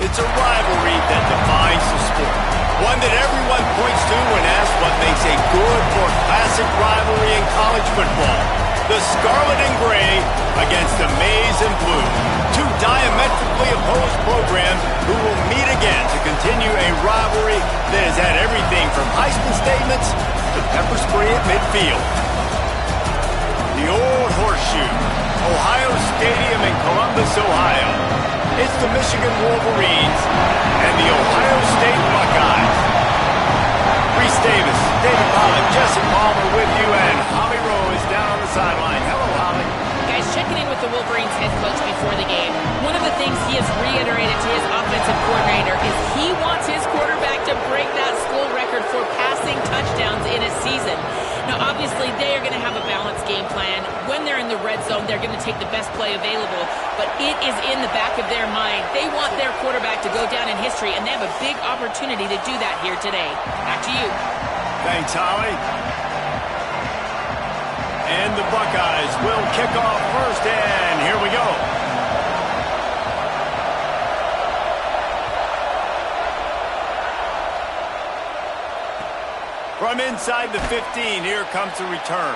It's a rivalry that defines the sport. One that everyone points to when asked what makes a good or classic rivalry in college football. The Scarlet and Gray against the Maize and Blue. Two diametrically opposed programs who will meet again to continue a rivalry that has had everything from Heisman statements to pepper spray at midfield. The old horseshoe, Ohio Stadium in Columbus, Ohio. It's the Michigan Wolverines and the Ohio State Buckeyes. Reese Davis, David Pollock, Jesse Palmer with you, and Holly Rowe is down on the sideline. Hello, Holly. Guys, checking in with the Wolverines head coach before the game. One of the things he has reiterated to his offensive coordinator is he wants his quarterback to break that school record for passing touchdowns in a season. Now, obviously, they are going to have a balanced game plan. When they're in the red zone, they're going to take the best play available. But it is in the back of their mind. They want their quarterback to go down in history, and they have a big opportunity to do that here today. Back to you. Thanks, Holly. And the Buckeyes will kick off first, and here we go. From inside the 15, here comes the return.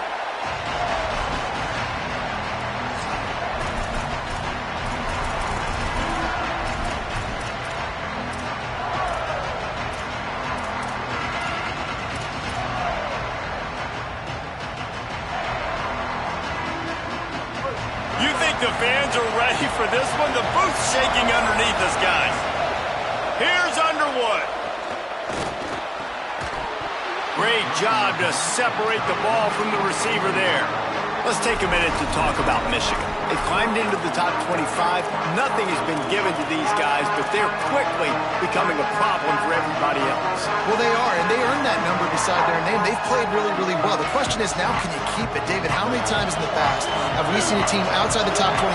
You think the fans are ready for this one? The booth's shaking underneath us, guys. Here's Underwood. Great job to separate the ball from the receiver there. Let's take a minute to talk about Michigan. They've climbed into the top 25. Nothing has been given to these guys, but they're quickly becoming a problem for everybody else. Well, they are, and they earned that number beside their name. They've played really, really well. The question is now, can you keep it? David, how many times in the past have we seen a team outside the top 25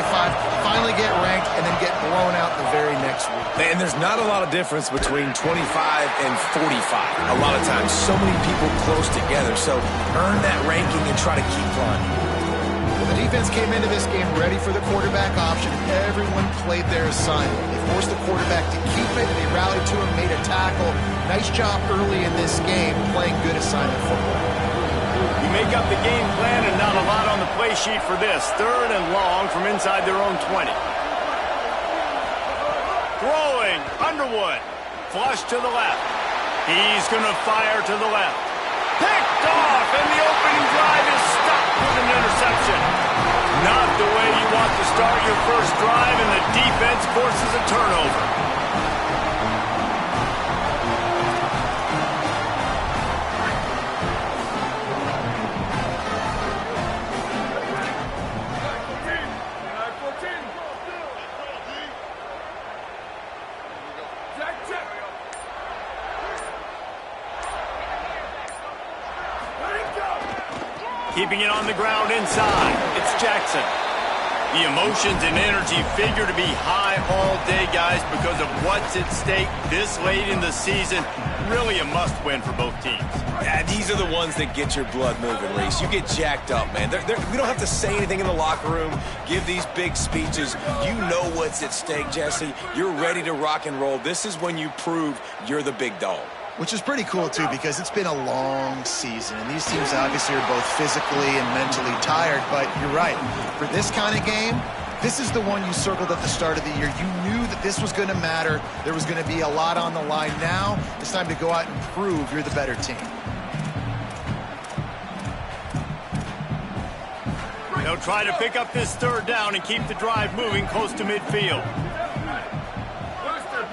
finally get ranked and then get blown out the very next week? And there's not a lot of difference between 25 and 45. A lot of times, so many people close together. So earn that ranking and try to keep climbing. Well, the defense came into this game ready for the quarterback option. Everyone played their assignment. They forced the quarterback to keep it. They rallied to him, made a tackle. Nice job early in this game playing good assignment football. You make up the game plan and not a lot on the play sheet for this. Third and long from inside their own 20. Throwing, Underwood. Flush to the left. He's going to fire to the left. Picked off, and the opening drive is stopped with an interception. Not the way you want to start your first drive, and the defense forces a turnover. Keeping it on the ground inside. It's Jackson. The emotions and energy figure to be high all day, guys, because of what's at stake this late in the season. Really a must-win for both teams. Yeah, these are the ones that get your blood moving, Reese. You get jacked up, man. We don't have to say anything in the locker room, give these big speeches. You know what's at stake, Jesse. You're ready to rock and roll. This is when you prove you're the big dog. Which is pretty cool, too, because it's been a long season. And these teams obviously are both physically and mentally tired. But you're right. For this kind of game, this is the one you circled at the start of the year. You knew that this was going to matter. There was going to be a lot on the line. Now it's time to go out and prove you're the better team. They'll try to pick up this third down and keep the drive moving close to midfield.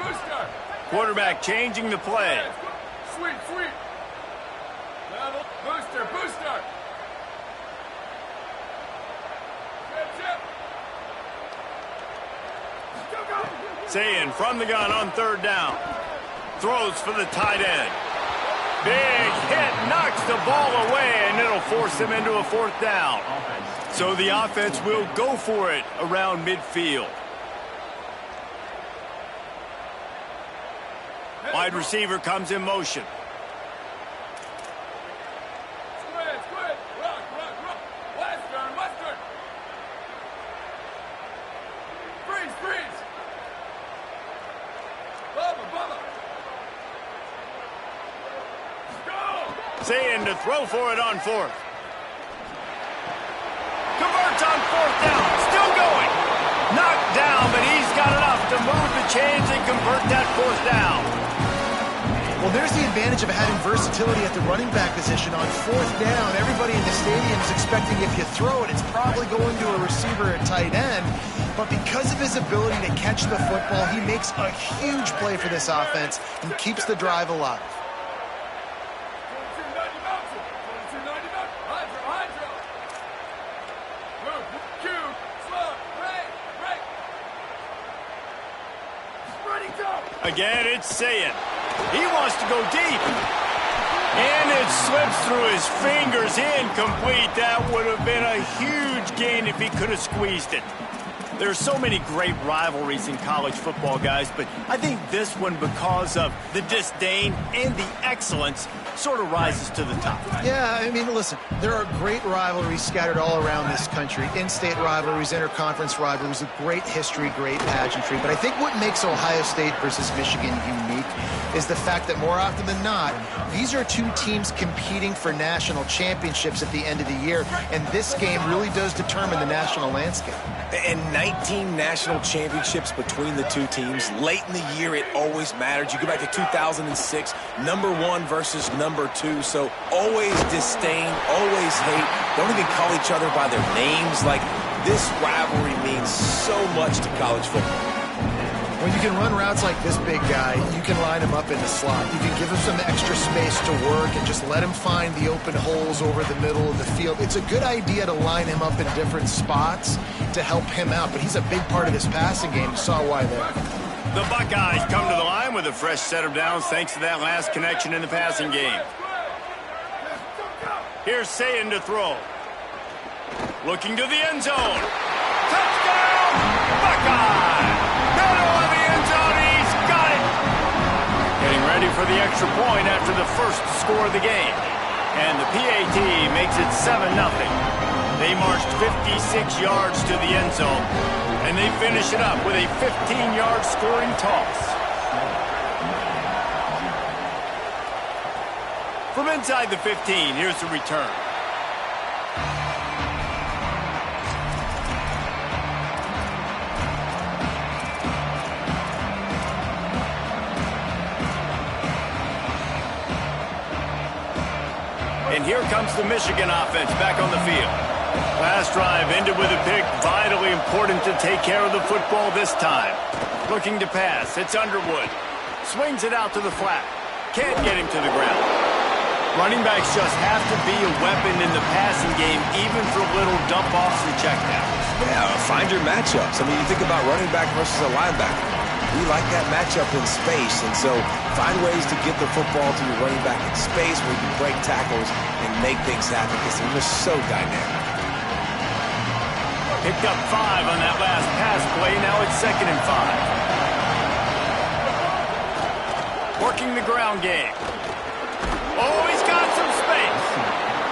Booster. Quarterback changing the play. Sweet. Level. Booster. Sayin from the gun on third down. Throws for the tight end. Big hit, knocks the ball away, and it'll force them into a fourth down. So the offense will go for it around midfield. Wide receiver comes in motion. Squid. Rock. Western. Freeze. Saying to throw for it on fourth. Converts on fourth down. Still going. Knocked down, but he's got enough to move the chains and convert that fourth down. Well, there's the advantage of having versatility at the running back position. On fourth down, everybody in the stadium is expecting if you throw it, it's probably going to a receiver at tight end. But because of his ability to catch the football, he makes a huge play for this offense and keeps the drive alive. Again, it's Ncaa. He wants to go deep. And it slips through his fingers, incomplete. That would have been a huge gain if he could have squeezed it. There's so many great rivalries in college football, guys, but I think this one, because of the disdain and the excellence, sort of rises to the top. Yeah, I mean, listen, there are great rivalries scattered all around this country. In-state rivalries, interconference rivalries with great history, great pageantry. But I think what makes Ohio State versus Michigan unique is the fact that more often than not, these are two teams competing for national championships at the end of the year, and this game really does determine the national landscape. And 19 national championships between the two teams. Late in the year, it always mattered. You go back to 2006, #1 versus #2. So always disdain, always hate. Don't even call each other by their names. Like, this rivalry means so much to college football. When you can run routes like this big guy, you can line him up in the slot. You can give him some extra space to work and just let him find the open holes over the middle of the field. It's a good idea to line him up in different spots to help him out, but he's a big part of this passing game. You saw why there. The Buckeyes come to the line with a fresh set of downs thanks to that last connection in the passing game. Here's Ncaa to throw. Looking to the end zone. Touchdown, Buckeye! Middle of the end zone, he's got it! Getting ready for the extra point after the first score of the game. And the PAT makes it 7-0. They marched 56 yards to the end zone, and they finish it up with a 15-yard scoring toss. From inside the 15, here's the return. And here comes the Michigan offense back on the field. Last drive ended with a pick. Vitally important to take care of the football this time. Looking to pass. It's Underwood. Swings it out to the flat. Can't get him to the ground. Running backs just have to be a weapon in the passing game, even for little dump-offs and checkdowns. Yeah, find your matchups. I mean, you think about running back versus a linebacker. We like that matchup in space, and so find ways to get the football to your running back in space where you can break tackles and make things happen because they're just so dynamic. Picked up 5 on that last pass play. Now it's 2nd and 5. Working the ground game. Oh, he's got some space.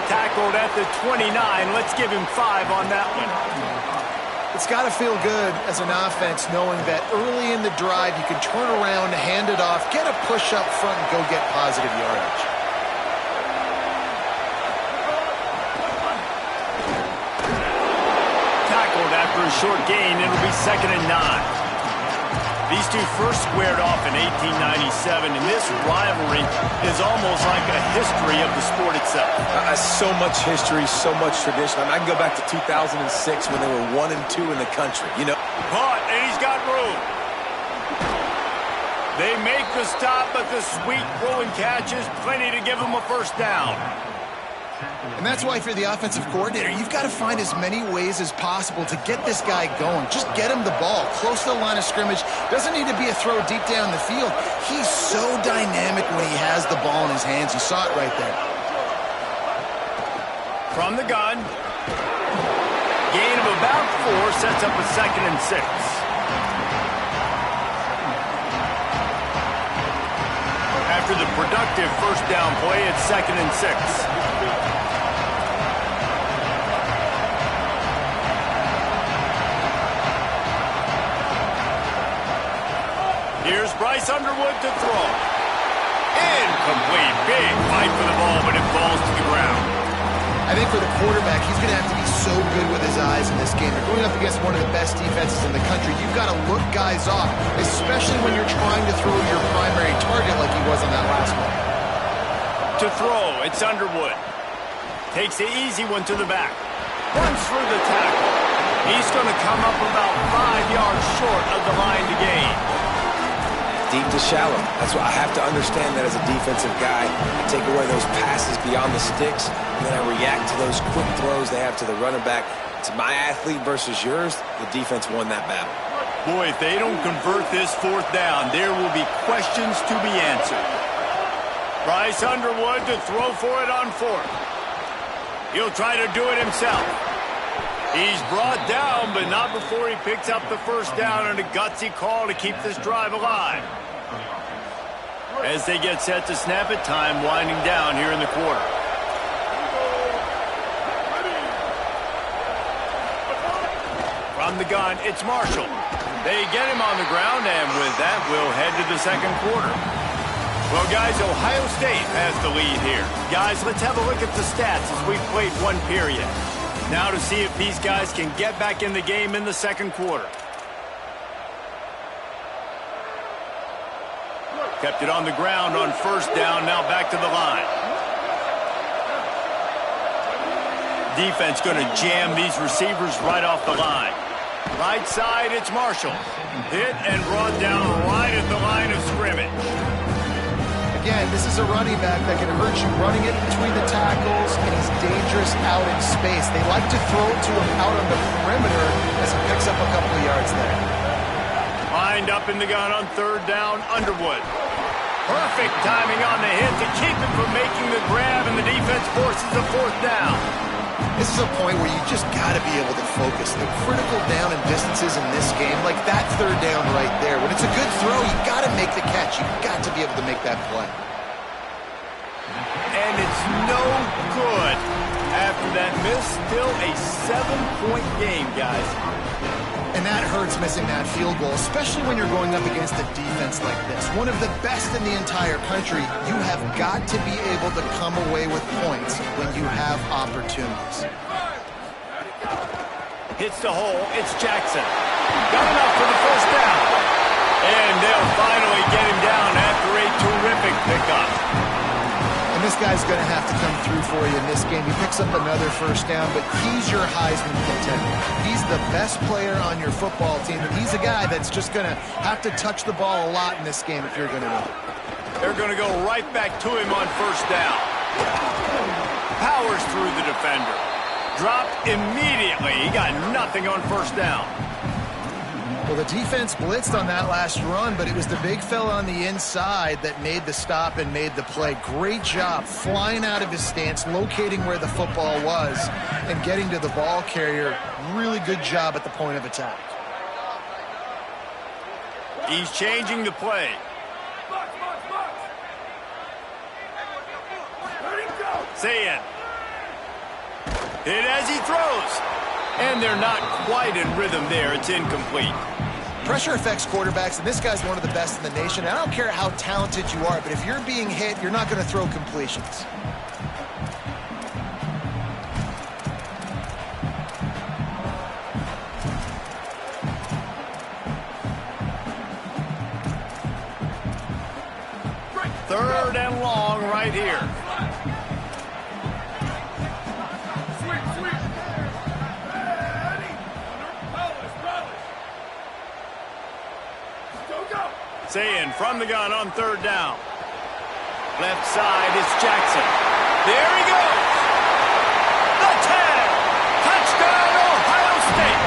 Tackled at the 29. Let's give him 5 on that one. It's got to feel good as an offense knowing that early in the drive you can turn around, hand it off, get a push up front, and go get positive yardage. Tackled after a short gain. It'll be 2nd and 9. These two first squared off in 1897, and this rivalry is almost like a history of the sport itself. So much history, so much tradition. I mean, I can go back to 2006 when they were 1 and 2 in the country. You know, Caught, and he's got room. They make the stop, but the sweet throw and catch is plenty to give them a first down. And that's why, if you're the offensive coordinator, you've got to find as many ways as possible to get this guy going. Just get him the ball close to the line of scrimmage. Doesn't need to be a throw deep down the field. He's so dynamic when he has the ball in his hands. You saw it right there. From the gun. Gain of about 4 sets up a 2nd and 6. After the productive first down play, it's 2nd and 6. Here's Bryce Underwood to throw. Incomplete. Big fight for the ball, but it falls to the ground. I think for the quarterback, he's going to have to be so good with his eyes in this game. You're going up against one of the best defenses in the country. You've got to look guys off, especially when you're trying to throw your primary target like he was on that last one. To throw, it's Underwood. Takes the easy one to the back. Runs through the tackle. He's going to come up about 5 yards short of the line to gain. Deep to shallow. That's why I have to understand that as a defensive guy. I take away those passes beyond the sticks, and then I react to those quick throws they have to the running back. It's my athlete versus yours. The defense won that battle. Boy, if they don't convert this 4th down, there will be questions to be answered. Bryce Underwood to throw for it on 4th. He'll try to do it himself. He's brought down, but not before he picks up the 1st down and a gutsy call to keep this drive alive. As they get set to snap it, time winding down here in the quarter. From the gun, it's Marshall. They get him on the ground, and with that, we'll head to the 2nd quarter. Well, guys, Ohio State has the lead here. Guys, let's have a look at the stats as we've played 1 period. Now to see if these guys can get back in the game in the 2nd quarter. Kept it on the ground on 1st down, now back to the line. Defense going to jam these receivers right off the line. Right side, it's Marshall. Hit and brought down right at the line of scrimmage. Again, this is a running back that can hurt you running it between the tackles, and he's dangerous out in space. They like to throw it to him out on the perimeter as he picks up a couple of yards there. Lined up in the gun on 3rd down, Underwood. Perfect timing on the hit to keep him from making the grab, and the defense forces a 4th down. This is a point where you just got to be able to focus. The critical down and distances in this game, like that 3rd down right there. When it's a good throw, you got to make the catch. You've got to be able to make that play. And it's no good. After that miss, still a 7-point game, guys. And that hurts missing that field goal, especially when you're going up against a defense like this. One of the best in the entire country. You have got to be able to come away with points when you have opportunities. Hits the hole. It's Jackson. Got enough for the 1st down. And they'll finally get him down after a terrific pickup. And this guy's going to have to come through for you in this game. He picks up another 1st down, but he's your Heisman contender. He's the best player on your football team, and he's a guy that's just going to have to touch the ball a lot in this game if you're going to win. They're going to go right back to him on 1st down. Powers through the defender. Dropped immediately. He got nothing on 1st down. Well, the defense blitzed on that last run, but it was the big fella on the inside that made the stop and made the play. Great job flying out of his stance, locating where the football was, and getting to the ball carrier. Really good job at the point of attack. He's changing the play. Saying. Hit as he throws. And they're not quite in rhythm there. It's incomplete. Pressure affects quarterbacks, and this guy's one of the best in the nation. I don't care how talented you are, but if you're being hit, you're not going to throw completions. Third and long right here. Saying from the gun on 3rd down. Left side, it's Jackson. There he goes. The tag. Touchdown, Ohio State.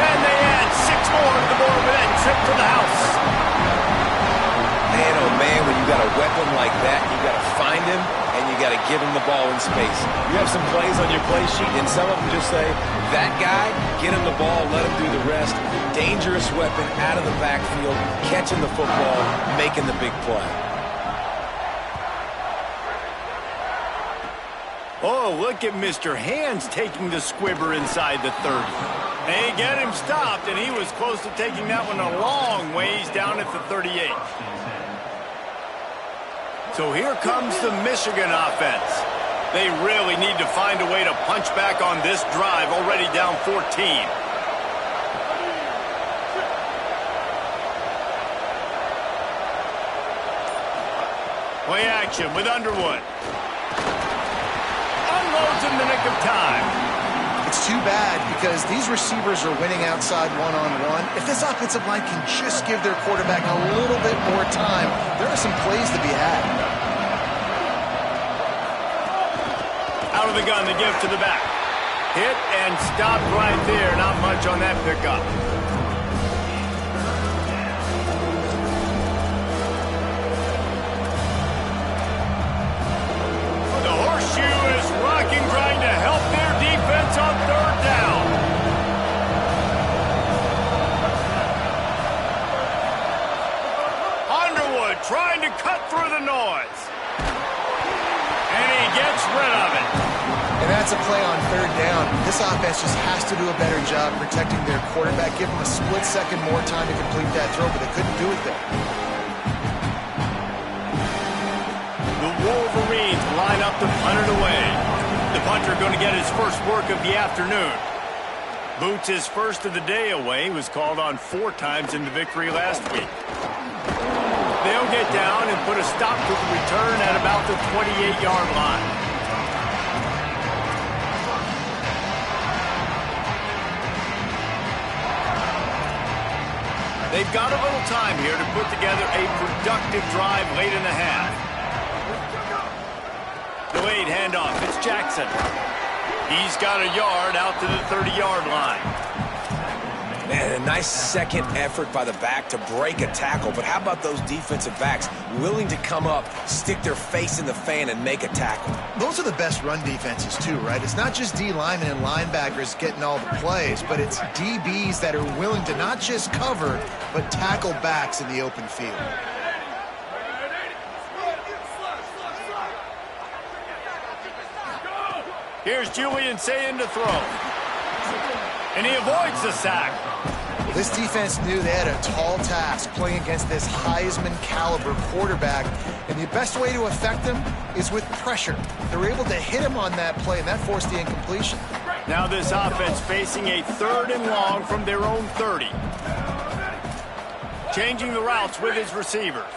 And they add 6 more to the board with that trip to the house. Man, oh man, when you got a weapon like that, you got to find him and you got to give him the ball in space. You have some plays on your play sheet, and some of them just say, that guy, get him the ball, let him do the rest. Dangerous weapon out of the backfield, catching the football, making the big play. Oh, look at Mr. Hands taking the squibber inside the 30. They get him stopped, and he was close to taking that one a long ways down at the 38. So here comes the Michigan offense. They really need to find a way to punch back on this drive, already down 14. Play action with Underwood. Unloads in the nick of time. It's too bad because these receivers are winning outside one-on-one. If this offensive line can just give their quarterback a little bit more time, there are some plays to be had. Out of the gun, the give to the back. Hit and stopped right there. Not much on that pickup. The horseshoe is rocking, trying to help their defense on third down. Underwood trying to cut through the noise. And he gets rid of it. And that's a play on third down. This offense just has to do a better job protecting their quarterback. Give them a split second more time to complete that throw, but they couldn't do it there. The Wolverines line up to punt it away. The punter going to get his first work of the afternoon. Boots' first of the day away, was called on 4 times in the victory last week. They'll get down and put a stop to the return at about the 28-yard line. They've got a little time here to put together a productive drive late in the half. Delayed handoff. It's Jackson. He's got a yard out to the 30-yard line. Man, a nice second effort by the back to break a tackle. But how about those defensive backs willing to come up, stick their face in the fan, and make a tackle? Those are the best run defenses, too, right? It's not just D linemen and linebackers getting all the plays, but it's DBs that are willing to not just cover, but tackle backs in the open field. Here's Julian saying to throw. And he avoids the sack. This defense knew they had a tall task playing against this Heisman caliber quarterback, and the best way to affect him is with pressure. They were able to hit him on that play, and that forced the incompletion. Now this offense facing a 3rd and long from their own 30. Changing the routes with his receivers.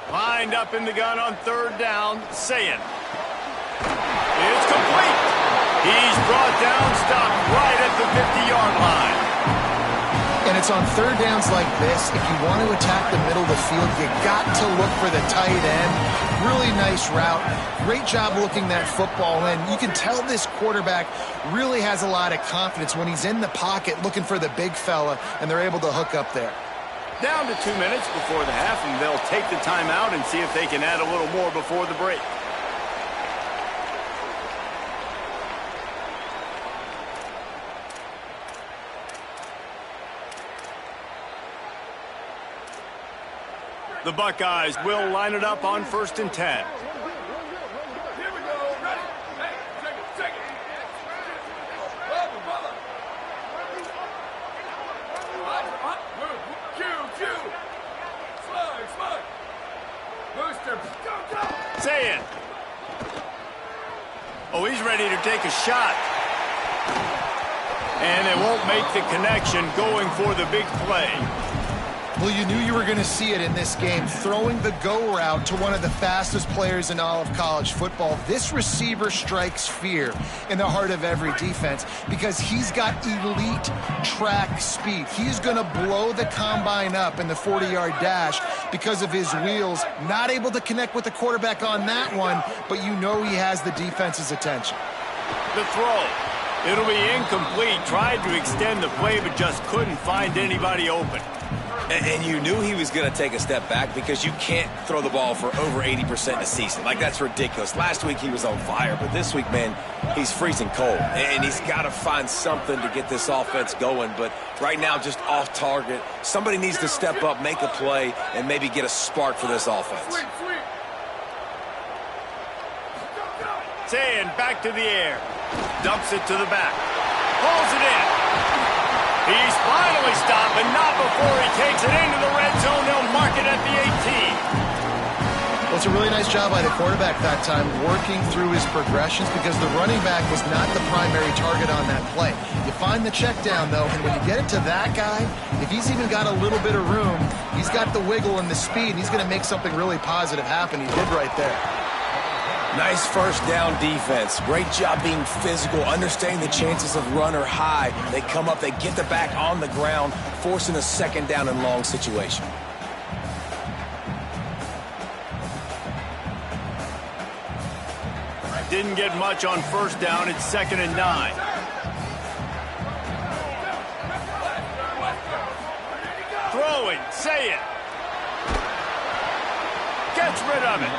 Lined up in the gun on 3rd down, Saying. It's complete. He's brought down, stopped right at the 50-yard line. And it's on 3rd downs like this, if you want to attack the middle of the field, you got to look for the tight end. Really nice route. Great job looking that football in. You can tell this quarterback really has a lot of confidence when he's in the pocket looking for the big fella, and they're able to hook up there. Down to 2 minutes before the half, and they'll take the timeout and see if they can add a little more before the break. The Buckeyes will line it up on 1st and 10. Here we go. Ready? Hey, take it. Bubba. Q. Slide. Booster. Go. Saying. Oh, he's ready to take a shot. And they won't make the connection, going for the big play. Well, you knew you were going to see it in this game, throwing the go route to one of the fastest players in all of college football. This receiver strikes fear in the heart of every defense because he's got elite track speed. He's going to blow the combine up in the 40-yard dash because of his wheels. Not able to connect with the quarterback on that one, but you know he has the defense's attention. The throw. It'll be incomplete. Tried to extend the play, but just couldn't find anybody open. And you knew he was going to take a step back because you can't throw the ball for over 80% in a season. Like, that's ridiculous. Last week he was on fire, but this week, man, he's freezing cold. And he's got to find something to get this offense going. But right now, just off target. Somebody needs to step up, make a play, and maybe get a spark for this offense. Sweet. Saying back to the air. Dumps it to the back. Pulls it in. He's finally stopped, but not before he takes it into the red zone. They'll mark it at the 18. Well, it's a really nice job by the quarterback that time, working through his progressions, because the running back was not the primary target on that play. You find the check down, though, and when you get it to that guy, if he's even got a little bit of room, he's got the wiggle and the speed, and he's going to make something really positive happen. He did right there. Nice first down defense. Great job being physical, understanding the chances of run are high. They come up, they get the back on the ground, forcing a second down and long situation. Didn't get much on first down. It's 2nd and 9. Throwing, say it. Gets rid of it.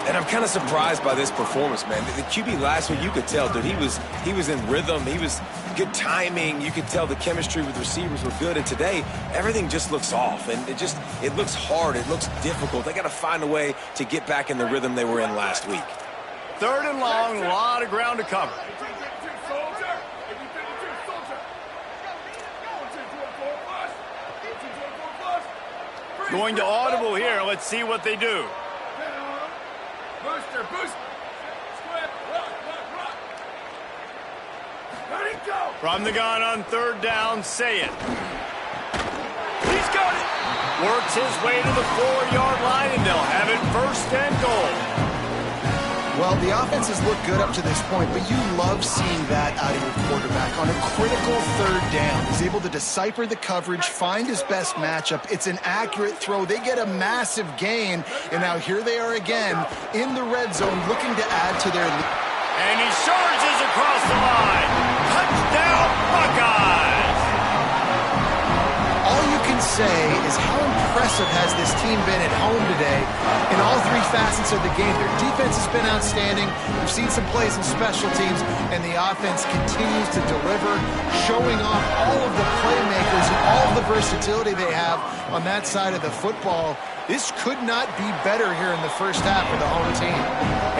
And I'm kind of surprised by this performance, man. The QB last week, you could tell, dude, he was in rhythm. He was good timing. You could tell the chemistry with receivers were good. And today, everything just looks off. And it looks hard. It looks difficult. They got to find a way to get back in the rhythm they were in last week. 3rd and long, a lot of ground to cover. Going to audible here. Let's see what they do. Booster, boost. Square, rock. Let it go. From the gun on 3rd down, say it. He's got it. Works his way to the 4-yard line, and they'll have it 1st and goal. Well, the offense has looked good up to this point, but you love seeing that out of your quarterback. On a critical 3rd down, he's able to decipher the coverage, find his best matchup. It's an accurate throw. They get a massive gain, and now here they are again in the red zone looking to add to their lead. And he charges across the line. Touchdown, Buckeyes! All you can say is how impressive has this team been at home today in all 3 facets of the game. Their defense has been outstanding. We've seen some plays in special teams, and the offense continues to deliver, showing off all of the playmakers and all of the versatility they have on that side of the football. This could not be better here in the first half for the home team.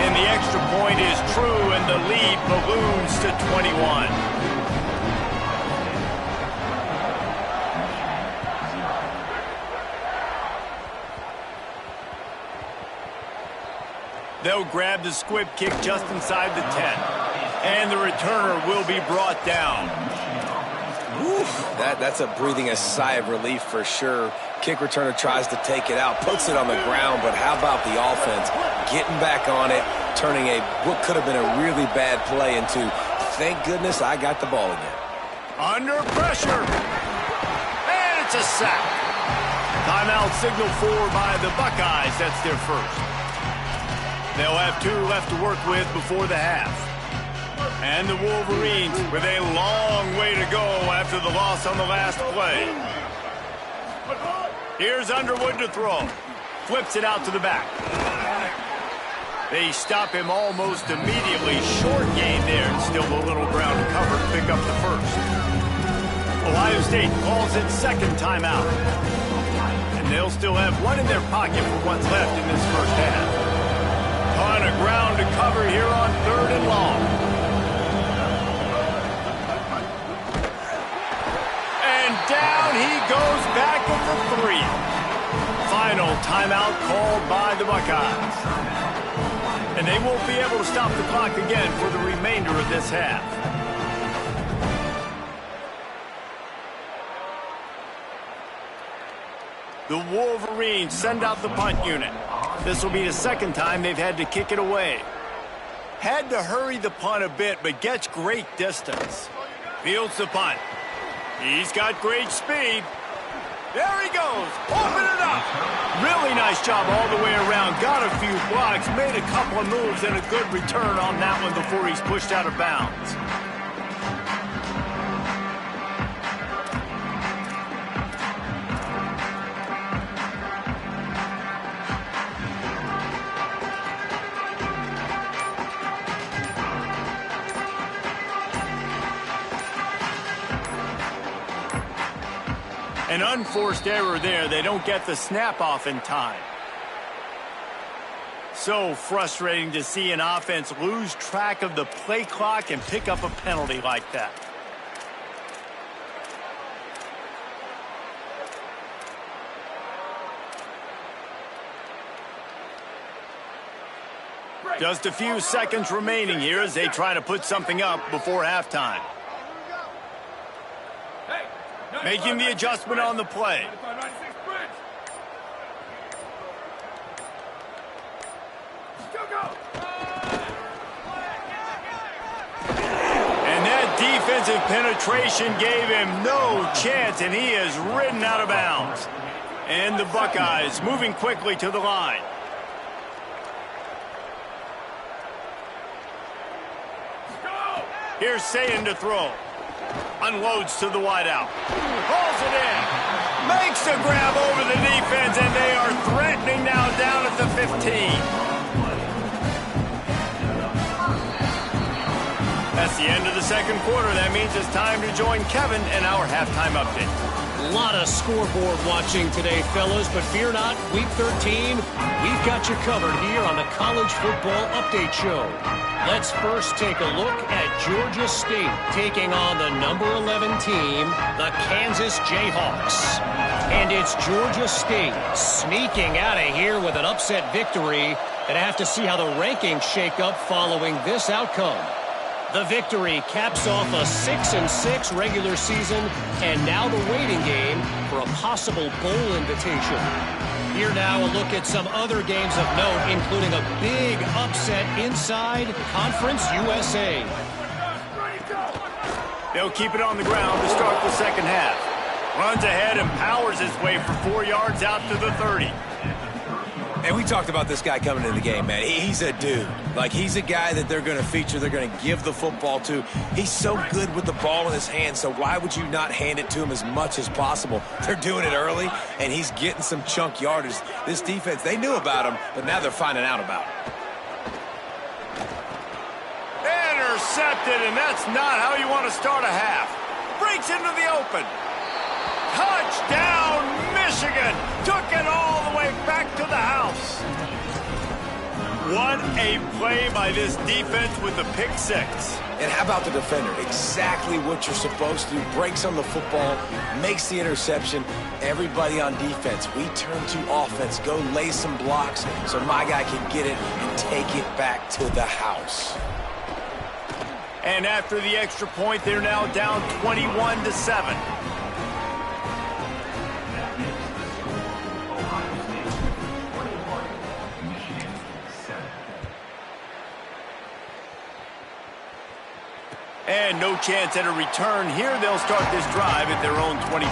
And the extra point is true, and the lead balloons to 21. They'll grab the squib kick just inside the 10. And the returner will be brought down. Oof, that's a breathing a sigh of relief for sure. Kick returner tries to take it out, puts it on the ground, but how about the offense getting back on it, turning what could have been a really bad play into, thank goodness I got the ball again. Under pressure. And it's a sack. Timeout signal for by the Buckeyes. That's their first. They'll have 2 left to work with before the half. And the Wolverines with a long way to go after the loss on the last play. Here's Underwood to throw. Flips it out to the back. They stop him almost immediately. Short gain there, and still a little ground to cover to pick up the first. Ohio State calls it 2nd timeout. And they'll still have 1 in their pocket for what's left in this first half. Ton of ground to cover here on 3rd and long. And down he goes back at the 3. Final timeout called by the Buckeyes. And they won't be able to stop the clock again for the remainder of this half. The Wolverines send out the punt unit. This will be the 2nd time they've had to kick it away. Had to hurry the punt a bit, but gets great distance. Fields the punt. He's got great speed. There he goes. Open it up. Really nice job all the way around. Got a few blocks, made a couple of moves, and a good return on that one before he's pushed out of bounds. An unforced error there. They don't get the snap off in time. So frustrating to see an offense lose track of the play clock and pick up a penalty like that. Just a few seconds remaining here as they try to put something up before halftime. Making the adjustment on the play. And that defensive penetration gave him no chance, and he is ridden out of bounds. And the Buckeyes moving quickly to the line. Here's Sayin to throw. Unloads to the wideout. Hauls it in. Makes a grab over the defense, and they are threatening now down at the 15. That's the end of the second quarter. That means it's time to join Kevin in our halftime update. A lot of scoreboard watching today, fellas, but fear not, Week 13, we've got you covered here on the College Football Update Show. Let's first take a look at Georgia State taking on the number 11 team, the Kansas Jayhawks. And it's Georgia State sneaking out of here with an upset victory, and have to see how the rankings shake up following this outcome. The victory caps off a 6-6 regular season, and now the waiting game for a possible bowl invitation. Here now a look at some other games of note, including a big upset inside Conference USA. They'll keep it on the ground to start the second half. Runs ahead and powers his way for 4 yards out to the 30. And we talked about this guy coming into the game, man. He's a dude. Like, he's a guy that they're going to feature, they're going to give the football to. He's so good with the ball in his hands, so why would you not hand it to him as much as possible? They're doing it early, and he's getting some chunk yardage. This defense, they knew about him, but now they're finding out about him. Intercepted, and that's not how you want to start a half. Breaks into the open. Touchdown, Michigan! Took it all the way back to the house. What a play by this defense with the pick six. And how about the defender? Exactly what you're supposed to do. Breaks on the football, makes the interception. Everybody on defense, we turn to offense. Go lay some blocks so my guy can get it and take it back to the house. And after the extra point, they're now down 21-7. And no chance at a return. Here they'll start this drive at their own 25.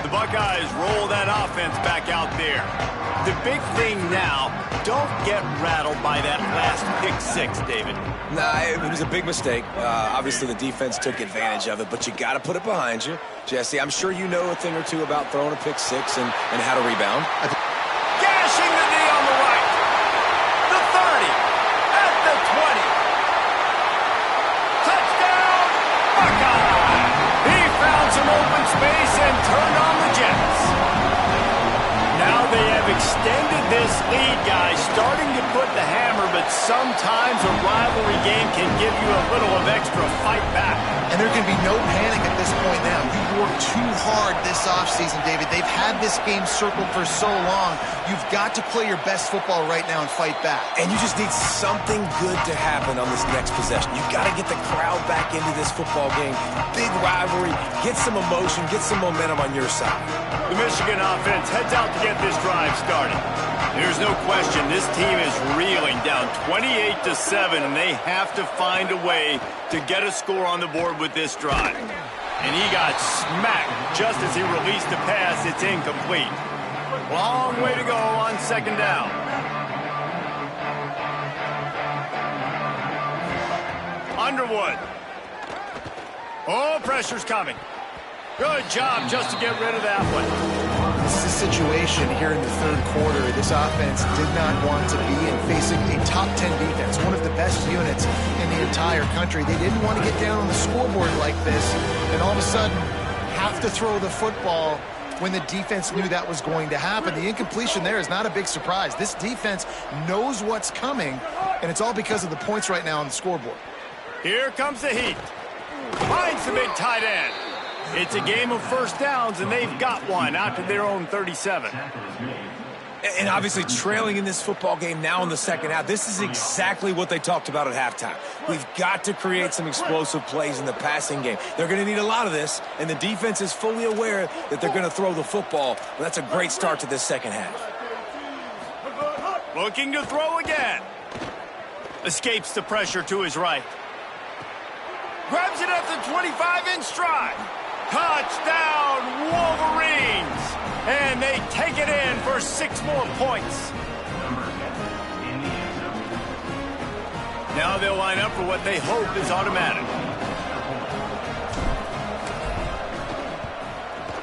The Buckeyes roll that offense back out there. The big thing now, don't get rattled by that last pick six, David. Nah, it was a big mistake. Obviously, the defense took advantage of it, but you got to put it behind you. Jesse, I'm sure you know a thing or two about throwing a pick six and how to rebound. Gashing the knee on the right. The 30. At the 20. Touchdown, Buckeye! He found some open space and turned on the Jets. Now they have extended this lead, guys, starting to put the hammer, but sometimes a rivalry game can give you a little of extra fight back. And there can be no panic at this point now. You've worked too hard this offseason, David. They've had this game circled for so long. You've got to play your best football right now and fight back. And you just need something good to happen on this next possession. You've got to get the crowd back into this football game. Big rivalry. Get some emotion. Get some momentum on your side. The Michigan offense heads out to get this drive started. There's no question this team is reeling down 28-7, and they have to find a way to get a score on the board with this drive. And he got smacked just as he released the pass. It's incomplete. Long way to go on second down. Underwood. Oh, pressure's coming. Good job just to get rid of that one. This is a situation here in the third quarter. This offense did not want to be in facing a top 10 defense, one of the best units in the entire country. They didn't want to get down on the scoreboard like this and all of a sudden have to throw the football when the defense knew that was going to happen. The incompletion there is not a big surprise. This defense knows what's coming, and it's all because of the points right now on the scoreboard. Here comes the heat. Finds the big tight end. It's a game of first downs, and they've got one out to their own 37. And obviously trailing in this football game now in the second half, this is exactly what they talked about at halftime. We've got to create some explosive plays in the passing game. They're going to need a lot of this, and the defense is fully aware that they're going to throw the football. But that's a great start to this second half. Looking to throw again. Escapes the pressure to his right. Grabs it at the 25 in stride. Touchdown, Wolverines! And they take it in for 6 more points. Now they'll line up for what they hope is automatic.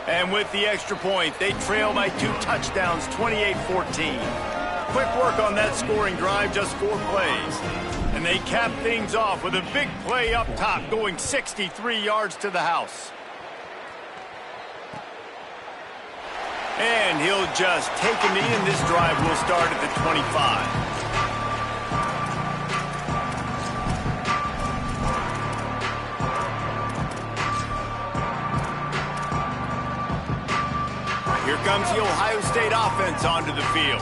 And with the extra point, they trail by 2 touchdowns, 28-14. Quick work on that scoring drive, just 4 plays. And they cap things off with a big play up top, going 63 yards to the house. And he'll just take a knee, and this drive will start at the 25. Here comes the Ohio State offense onto the field.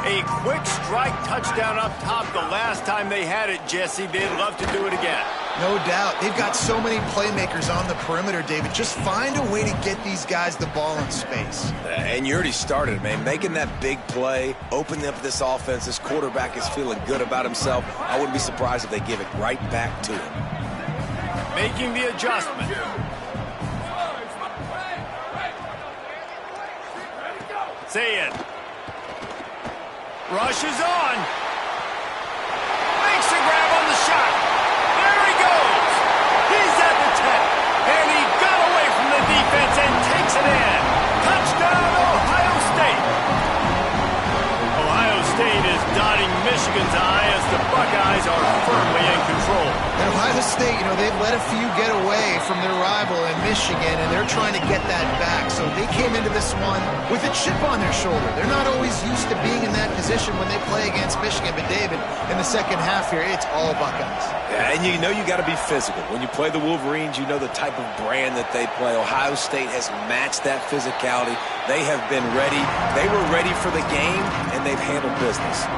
A quick strike touchdown up top. The last time they had it, Jesse, they'd love to do it again. No doubt. They've got so many playmakers on the perimeter, David. Just find a way to get these guys the ball in space. And you already started, man. Making that big play, opening up this offense. This quarterback is feeling good about himself. I wouldn't be surprised if they give it right back to him. Making the adjustment. Say it. Rushes on. Makes a grab on the shot. There he goes. He's at the 10. And he got away from the defense and takes it in. Touchdown, Ohio State. Ohio State is dotting Michigan's eye as the Buckeyes are firmly in control. And Ohio State, they've let a few get away from their rival in Michigan, and they're trying to get that back. So they came into this one with a chip on their shoulder. They're not always used to being in that position when they play against Michigan. But, David, in the second half here, it's all Buckeyes. Yeah, and you got to be physical. When you play the Wolverines, you know the type of brand that they play. Ohio State has matched that physicality. They have been ready. They were ready for the game, and they've handled business.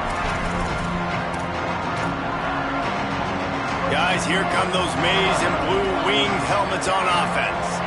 Guys, here come those maize and blue winged helmets on offense.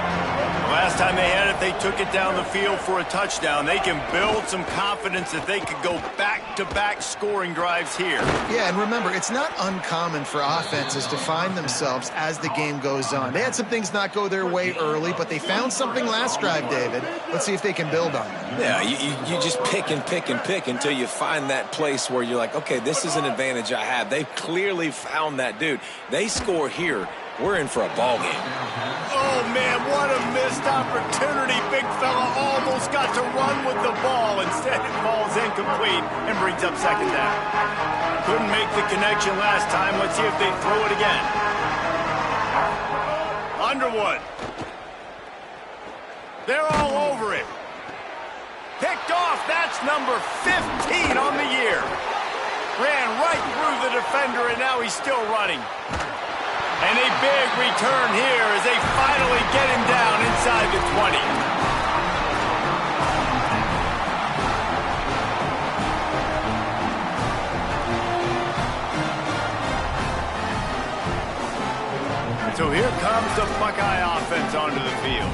Last time they had it, they took it down the field for a touchdown. They can build some confidence that they could go back-to-back scoring drives here. Yeah, and remember, it's not uncommon for offenses to find themselves as the game goes on. They had some things not go their way early, but they found something last drive, David. Let's see if they can build on it. Yeah, you just pick and pick and pick until you find that place where you're like, okay, this is an advantage I have. They've clearly found that dude. They score here. We're in for a ball game. Oh, man, what a missed opportunity. Big fella almost got to run with the ball. Instead, it falls incomplete and brings up second down. Couldn't make the connection last time. Let's see if they throw it again. Underwood. They're all over it. Picked off. That's number 15 on the year. Ran right through the defender, and now he's still running. And a big return here as they finally get him down inside the 20. So here comes the Buckeye offense onto the field.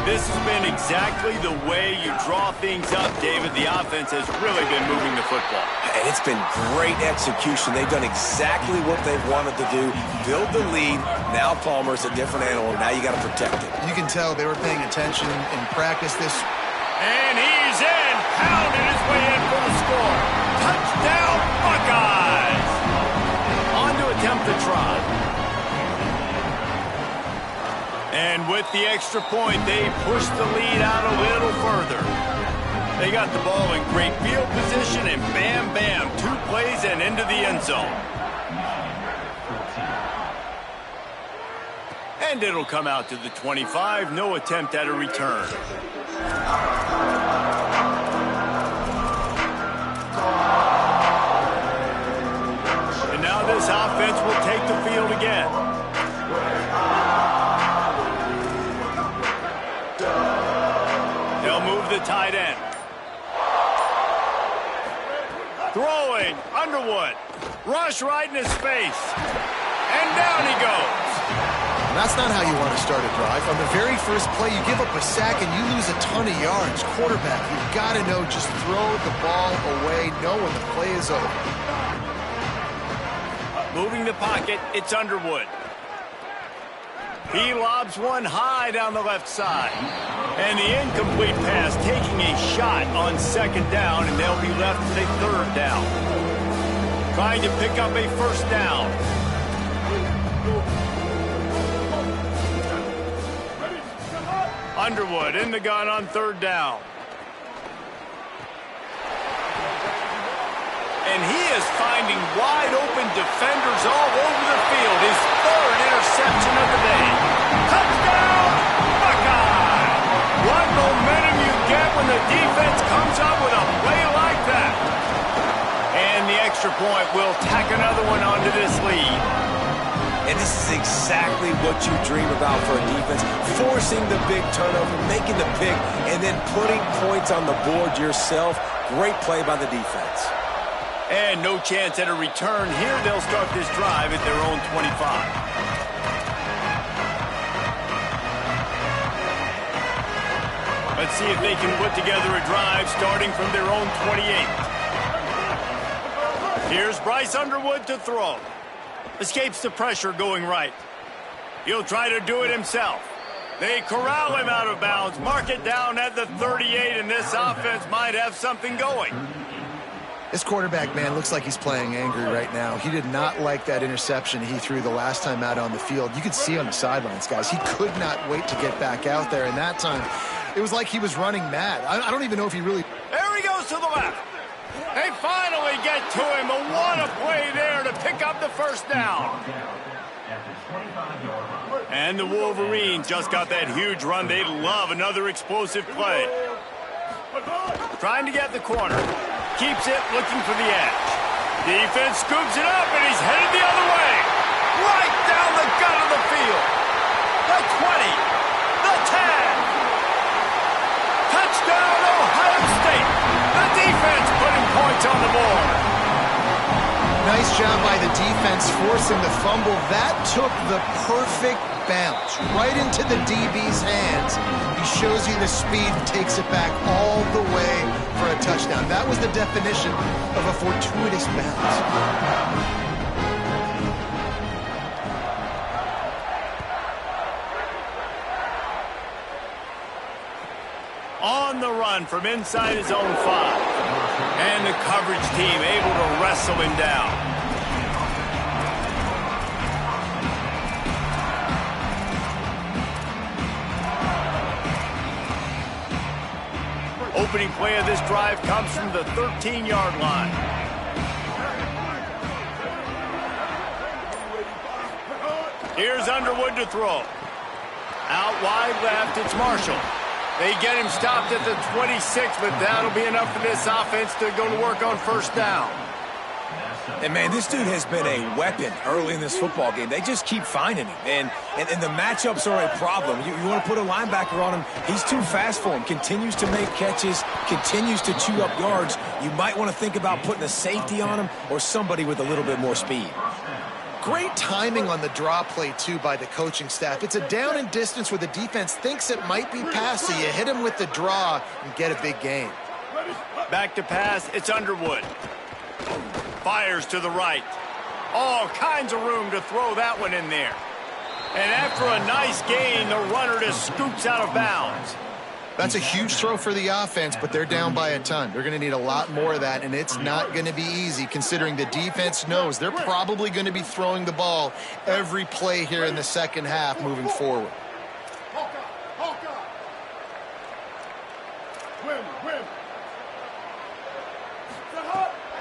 This has been exactly the way you draw things up, David. The offense has really been moving the football. And it's been great execution. They've done exactly what they've wanted to do. Build the lead. Now Palmer's a different animal. Now you got to protect it. You can tell they were paying attention in practice this. And he's in. Pounded his way in for the score. Touchdown, Buckeyes. On to attempt the try. And with the extra point, they push the lead out a little further. They got the ball in great field position, and bam, bam, 2 plays and into the end zone. And it'll come out to the 25. No attempt at a return. And now this offense will take the field again. the tight end. Throwing, Underwood. Rush right in his face. And down he goes. That's not how you want to start a drive. On the very first play, you give up a sack and you lose a ton of yards. Quarterback, you've got to know, just throw the ball away, know when the play is over. Moving the pocket, it's Underwood. He lobs one high down the left side. And the incomplete pass taking a shot on second down, and they'll be left with a third down. Trying to pick up a first down. Underwood in the gun on third down. And he is finding wide open defenders all over the field. His third interception of the day. Touchdown, Buckeye! What momentum you get when the defense comes up with a play like that. And the extra point will tack another one onto this lead. And this is exactly what you dream about for a defense. Forcing the big turnover, making the pick, and then putting points on the board yourself. Great play by the defense. And no chance at a return here. They'll start this drive at their own 25. Let's see if they can put together a drive starting from their own 28. Here's Bryce Underwood to throw. Escapes the pressure going right. He'll try to do it himself. They corral him out of bounds. Mark it down at the 38, and this offense might have something going. This quarterback, man, looks like he's playing angry right now. He did not like that interception he threw the last time out on the field. You could see on the sidelines, guys. He could not wait to get back out there, and that time it was like he was running mad. I don't even know if he really... There he goes to the left. They finally get to him. But what a play there to pick up the first down. And the Wolverines just got that huge run. They'd love another explosive play. Trying to get the corner. Keeps it, looking for the edge. Defense scoops it up, and he's headed the other way. Right down the gut of the field. The 20. The 10. Touchdown, Ohio State. The defense putting points on the board. Nice job by the defense forcing the fumble. That took the perfect bounce right into the DB's hands. He shows you the speed and takes it back all the way for a touchdown. That was the definition of a fortuitous bounce. On the run from inside his own 5. And the coverage team able to wrestle him down. Opening play of this drive comes from the 13-yard line. Here's Underwood to throw. Out wide left, it's Marshall. They get him stopped at the 26, but that'll be enough for this offense to go to work on first down. And, man, this dude has been a weapon early in this football game. They just keep finding him. And the matchups are a problem. You want to put a linebacker on him, he's too fast for him. Continues to make catches, continues to chew up yards. You might want to think about putting a safety on him or somebody with a little bit more speed. Great timing on the draw play, too, by the coaching staff. It's a down and distance where the defense thinks it might be pass, so you hit him with the draw and get a big gain. Back to pass, it's Underwood. Fires to the right. All kinds of room to throw that one in there. And after a nice gain, the runner just scoops out of bounds. That's a huge throw for the offense, but they're down by a ton. They're going to need a lot more of that, and it's not going to be easy considering the defense knows they're probably going to be throwing the ball every play here in the second half moving forward.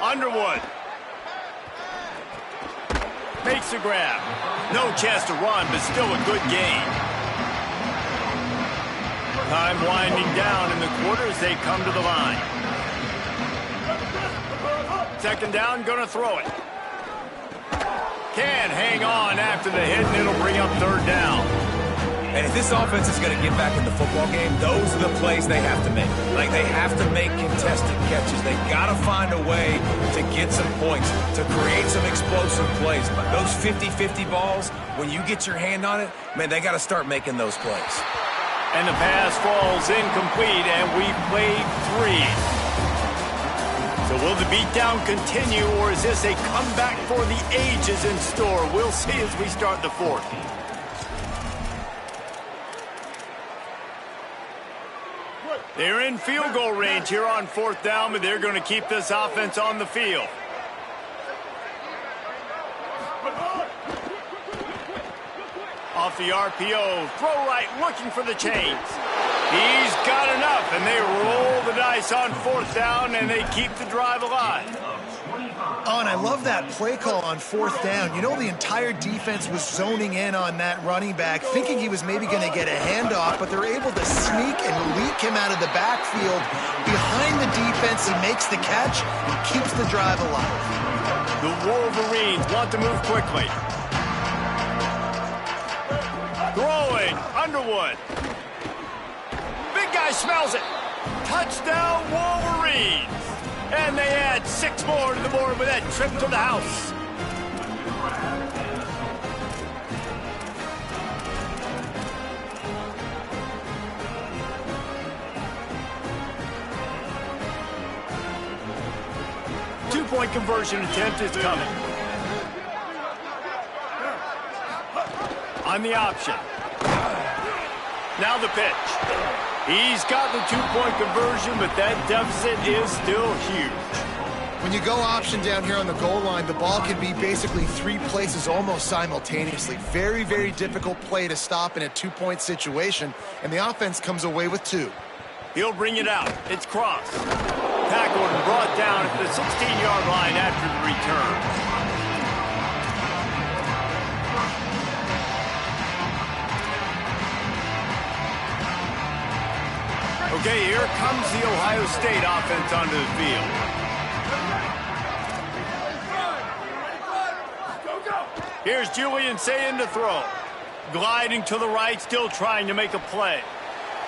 Underwood. Makes the grab. No chance to run, but still a good gain. Time winding down in the quarter as they come to the line. Second down, gonna throw it. Can hang on after the hit, and it'll bring up third down. And if this offense is going to get back in the football game, those are the plays they have to make. Like, they have to make contested catches. They got to find a way to get some points, to create some explosive plays. Those 50-50 balls, when you get your hand on it, man, they got to start making those plays. And the pass falls incomplete, and we played 3. So will the beatdown continue, or is this a comeback for the ages in store? We'll see as we start the 4th. They're in field goal range here on 4th down, but they're going to keep this offense on the field. Off the RPO, throw right, looking for the chains. He's got enough, and they roll the dice on 4th down, and they keep the drive alive. Oh, and I love that play call on 4th down. You know, the entire defense was zoning in on that running back, thinking he was maybe going to get a handoff, but they're able to sneak and leak him out of the backfield. Behind the defense, he makes the catch and keeps the drive alive. The Wolverines want to move quickly. Throwing, Underwood. Big guy smells it. Touchdown, Wolverines. And they add 6 more to the board with that trip to the house. Two-point conversion attempt is coming. On the option. Now the pitch. He's got the 2-point conversion, but that deficit is still huge. When you go option down here on the goal line, the ball can be basically 3 places almost simultaneously. Very, very difficult play to stop in a 2-point situation, and the offense comes away with 2. He'll bring it out. It's crossed. Tackled and brought down at the 16-yard line after the return. Okay, here comes the Ohio State offense onto the field. Here's Julian saying to throw. Gliding to the right, still trying to make a play.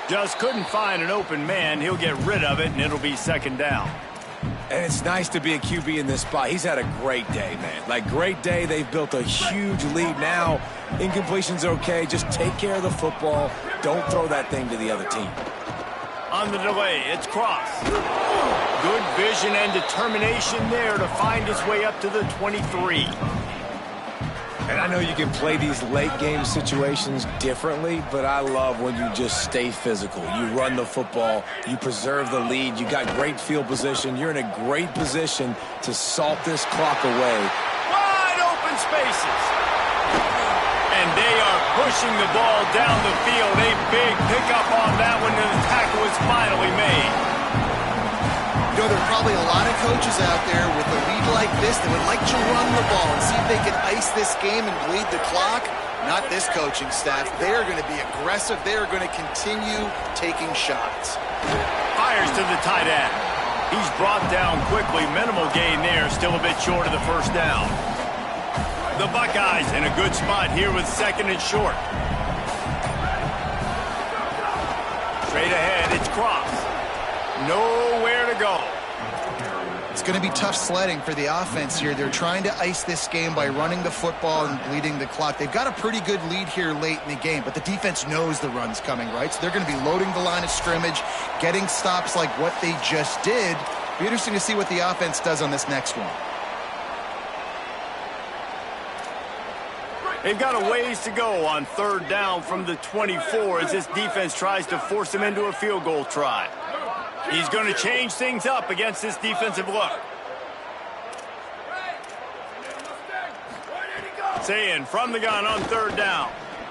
Just couldn't find an open man. He'll get rid of it, and it'll be 2nd down. And it's nice to be a QB in this spot. He's had a great day, man. Like, great day. They've built a huge lead now. Incompletion's okay. Just take care of the football. Don't throw that thing to the other team. On the delay, it's crossed. Good vision and determination there to find his way up to the 23. And I know you can play these late game situations differently, but I love when you just stay physical. You run the football, you preserve the lead, you got great field position, you're in a great position to salt this clock away. Wide open spaces. And they are pushing the ball down the field. A big pickup on that one, and the tackle is finally made. You know, there are probably a lot of coaches out there with a lead like this that would like to run the ball and see if they can ice this game and bleed the clock. Not this coaching staff. They are going to be aggressive. They are going to continue taking shots. Fires to the tight end. He's brought down quickly. Minimal gain there. Still a bit short of the 1st down. The Buckeyes in a good spot here with 2nd and short. Straight ahead, it's crossed. Nowhere to go. It's going to be tough sledding for the offense here. They're trying to ice this game by running the football and bleeding the clock. They've got a pretty good lead here late in the game, but the defense knows the run's coming, right? So they're going to be loading the line of scrimmage, getting stops like what they just did. It'll be interesting to see what the offense does on this next one. They've got a ways to go on 3rd down from the 24 as this defense tries to force them into a field goal try. He's going to change things up against this defensive look. Sayin from the gun on 3rd down.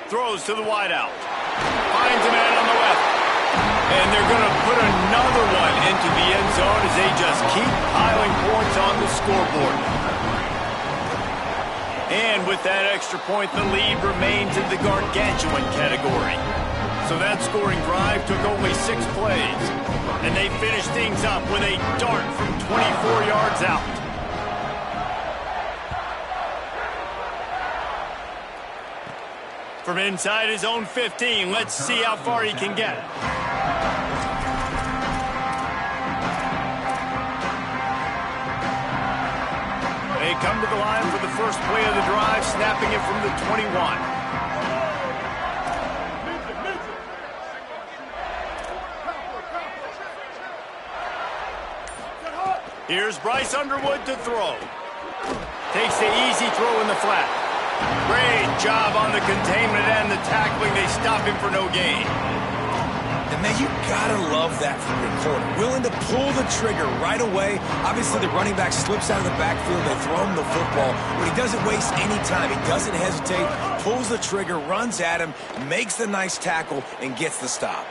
Throws to the wideout. Finds a man on the left. And they're going to put another one into the end zone as they just keep piling points on the scoreboard. And with that extra point, the lead remains in the gargantuan category. So that scoring drive took only 6 plays. And they finished things up with a dart from 24 yards out. From inside his own 15, let's see how far he can get. They come to the line for the first play of the drive, snapping it from the 21. Here's Bryce Underwood to throw. Takes the easy throw in the flat. Great job on the containment and the tackling. They stop him for no gain. And, man, you got to love that from your corner. Willing to pull the trigger right away. Obviously, the running back slips out of the backfield. They throw him the football. But he doesn't waste any time. He doesn't hesitate, pulls the trigger, runs at him, makes the nice tackle, and gets the stop.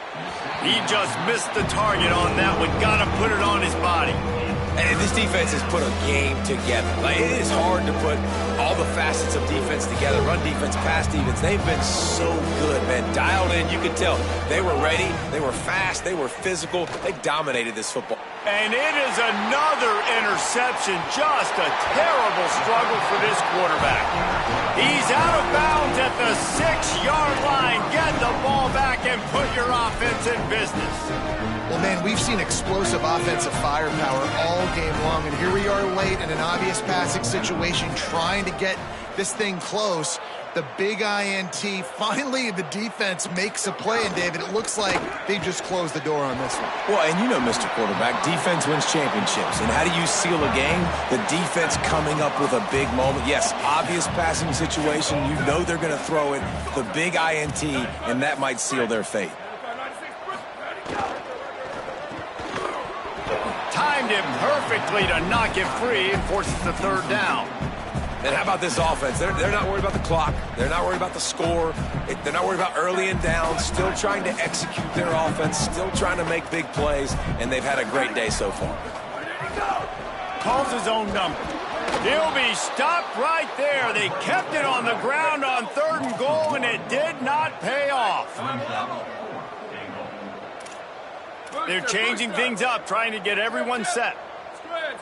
He just missed the target on that one. Got to put it on his body. And this defense has put a game together. Like, it is hard to put all the facets of defense together. Run defense, pass defense. They've been so good, man. Dialed in. You could tell they were ready. They were fast. They were physical. They dominated this football. And it is another interception. Just a terrible struggle for this quarterback. He's out of bounds at the 6-yard line. Get the ball back and put your offense in business. Well, man, we've seen explosive offensive firepower all game long, and here we are late in an obvious passing situation trying to get this thing close. The big INT, finally the defense makes a play, and David, it looks like they've just closed the door on this one. Well, and you know, Mr. Quarterback, defense wins championships. And how do you seal a game? The defense coming up with a big moment. Yes, obvious passing situation. You know they're going to throw it. The big INT, and that might seal their fate. Timed him perfectly to knock him free and forces the third down. And how about this offense? They're not worried about the clock. They're not worried about the score. They're not worried about early and down. Still trying to execute their offense. Still trying to make big plays. And they've had a great day so far. Calls his own number. He'll be stopped right there. They kept it on the ground on 3rd and goal, and it did not pay off. They're changing things up, trying to get everyone set. Squid.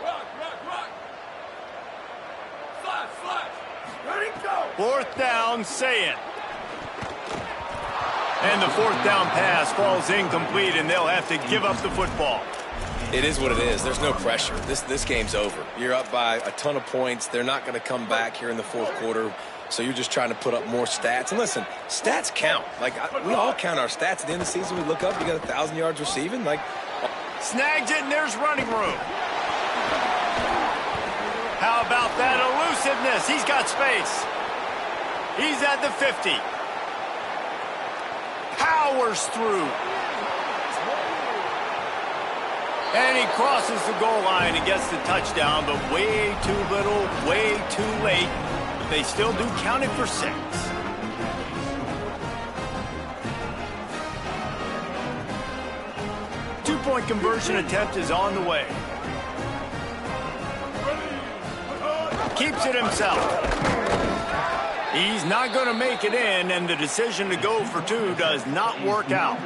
Rock. Slash. Ready, go. 4th down, say it. And the 4th down pass falls incomplete, and they'll have to give up the football. It is what it is. There's no pressure. This game's over. You're up by a ton of points. They're not going to come back here in the 4th quarter. So you're just trying to put up more stats. And listen, stats count. Like, we all count our stats. At the end of the season, we look up, you got 1,000 yards receiving. Like, snags it, and there's running room. How about that elusiveness? He's got space. He's at the 50. Powers through. And he crosses the goal line and gets the touchdown, but way too little, way too late. They still do count it for 6. Two-point conversion attempt is on the way. Keeps it himself. He's not going to make it in, and the decision to go for 2 does not work out.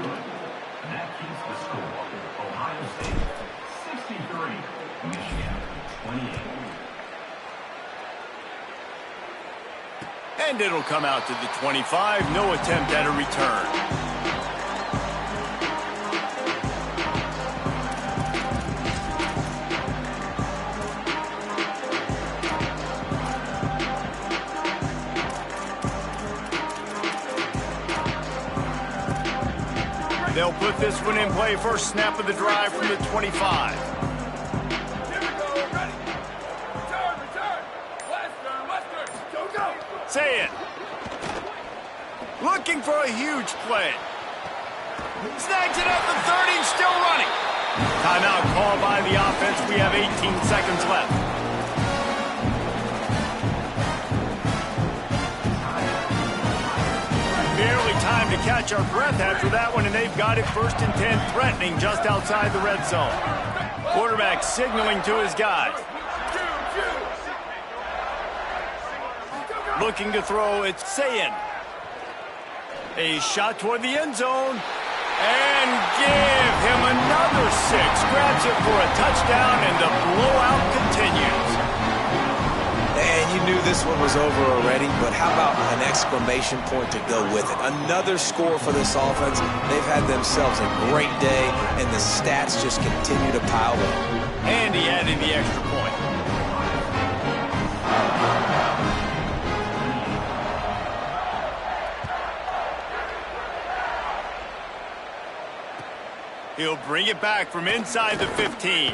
And it'll come out to the 25. No attempt at a return. They'll put this one in play. First snap of the drive from the 25. Say it. Looking for a huge play. Snags it at the 30, still running. Timeout called by the offense. We have 18 seconds left. Barely time to catch our breath after that one, and they've got it 1st and 10, threatening just outside the red zone. Quarterback signaling to his guys. Looking to throw, it's Ncaa. A shot toward the end zone. And give him another 6. Grabs it for a touchdown, and the blowout continues. And you knew this one was over already, but how about an exclamation point to go with it? Another score for this offense. They've had themselves a great day, and the stats just continue to pile up. And he added the extra point. He'll bring it back from inside the 15.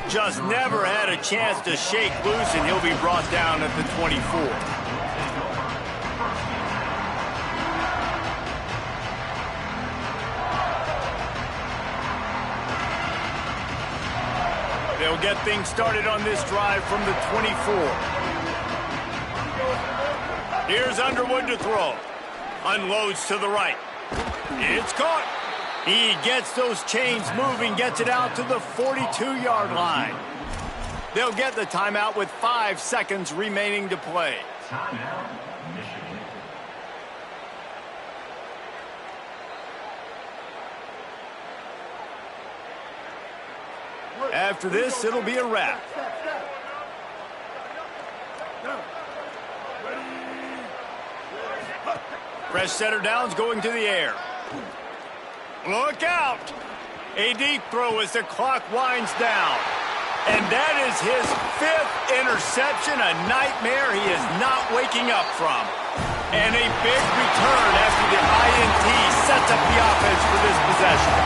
Just never had a chance to shake loose, and he'll be brought down at the 24. They'll get things started on this drive from the 24. Here's Underwood to throw. Unloads to the right. It's caught. He gets those chains moving, gets it out to the 42-yard line. They'll get the timeout with 5 seconds remaining to play. Timeout, Michigan. After this, it'll be a wrap. Fresh setter downs going to the air. Look out! A deep throw as the clock winds down. And that is his 5th interception, a nightmare he is not waking up from. And a big return after the INT sets up the offense for this possession.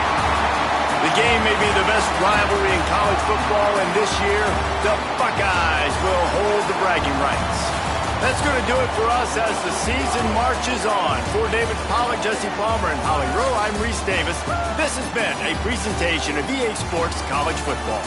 The game may be the best rivalry in college football, and this year, the Buckeyes will hold the bragging rights. That's going to do it for us as the season marches on. For David Pollack, Jesse Palmer, and Holly Rowe, I'm Reese Davis. This has been a presentation of EA Sports College Football.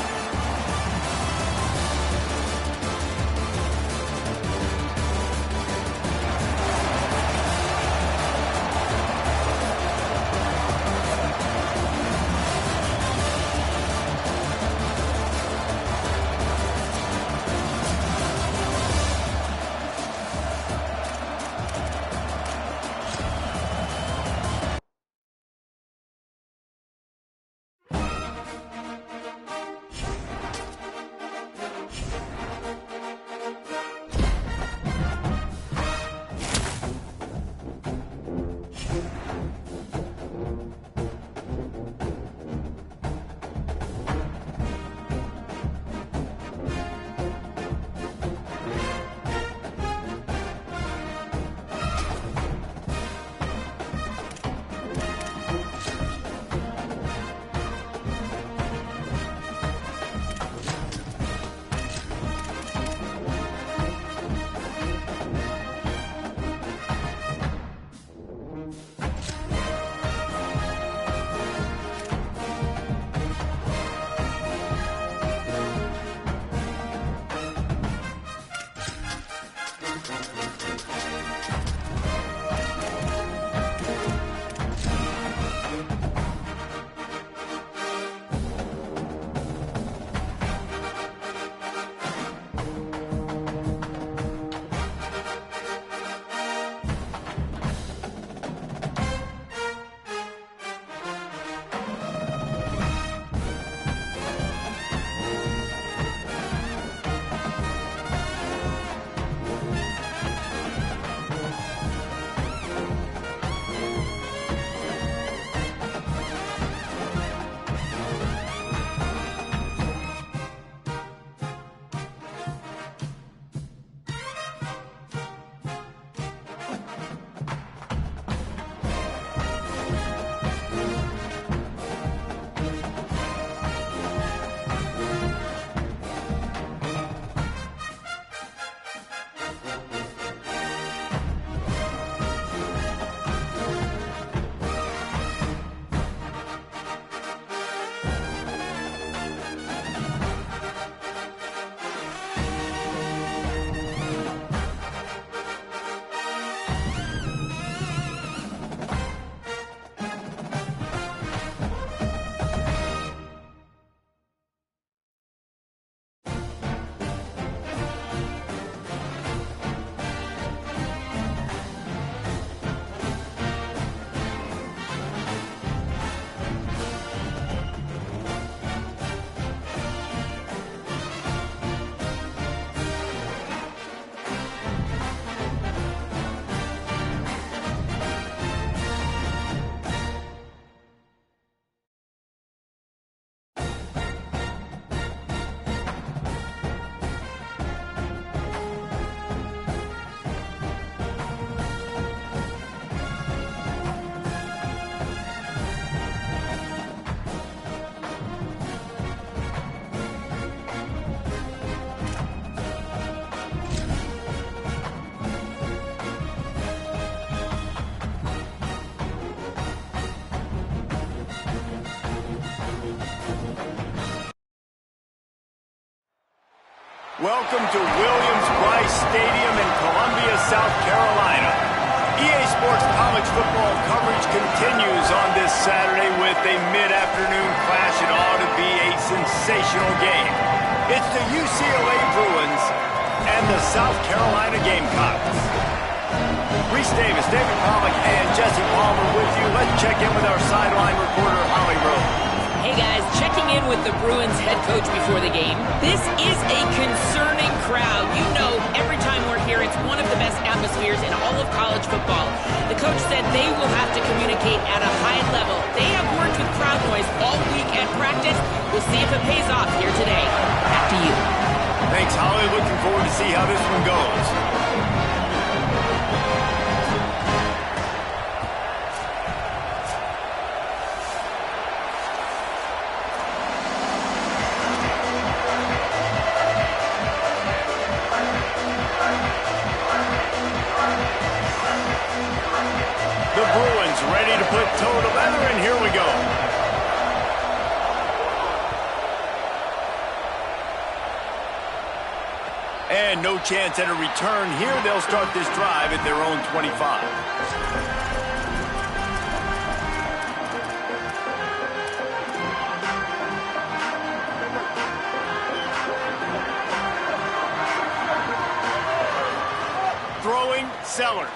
Welcome to Williams-Brice Stadium in Columbia, South Carolina. EA Sports college football coverage continues on this Saturday with a mid-afternoon clash. It ought to be a sensational game. It's the UCLA Bruins and the South Carolina Gamecocks. Reese Davis, David Pollack, and Jesse Palmer with you. Let's check in with our sideline reporter, Holly Rowe. Hey guys, checking in with the Bruins head coach before the game. This is a concerning crowd. You know, every time we're here, it's one of the best atmospheres in all of college football. The coach said they will have to communicate at a high level. They have worked with crowd noise all week at practice. We'll see if it pays off here today. Back to you. Thanks, Holly. Looking forward to see how this one goes. The Bruins ready to put toe to leather, and here we go. And no chance at a return here. They'll start this drive at their own 25. Throwing Sellers.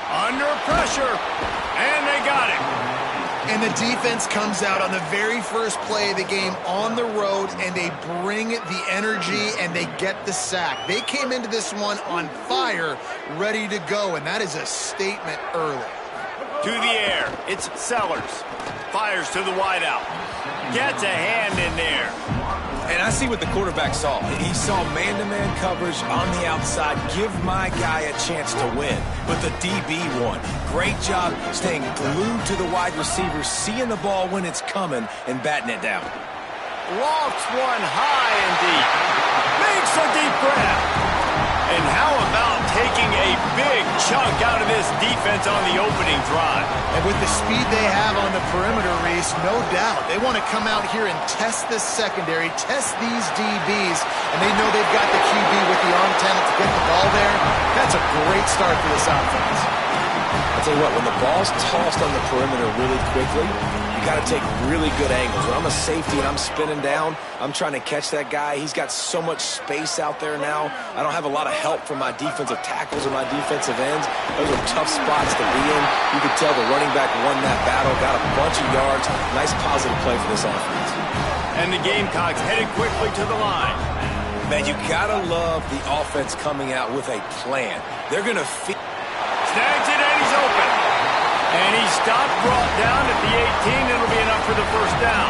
Under pressure, and they got it. And the defense comes out on the very first play of the game on the road, and they bring the energy, and they get the sack. They came into this one on fire, ready to go, and that is a statement early. To the air, it's Sellers. Fires to the wideout. Gets a hand in there. And I see what the quarterback saw. He saw man-to-man coverage on the outside. Give my guy a chance to win. But the DB won. Great job staying glued to the wide receiver, seeing the ball when it's coming, and batting it down. Lofts one high and deep. Makes a deep grab. And how about taking a big chunk out of this defense on the opening drive? And with the speed they have on the perimeter, Reese, no doubt, they want to come out here and test this secondary, test these DBs, and they know they've got the QB with the arm talent to get the ball there. That's a great start for this offense. I'll tell you what, when the ball's tossed on the perimeter really quickly, you got to take really good angles. When I'm a safety and I'm spinning down, I'm trying to catch that guy. He's got so much space out there now. I don't have a lot of help from my defensive tackles or my defensive ends. Those are tough spots to be in. You could tell the running back won that battle, got a bunch of yards. Nice positive play for this offense. And the Gamecocks headed quickly to the line. Man, you got to love the offense coming out with a plan. They're going to feed. Snags it, and he's open. And he stopped, brought down at the 18. It'll be enough for the first down.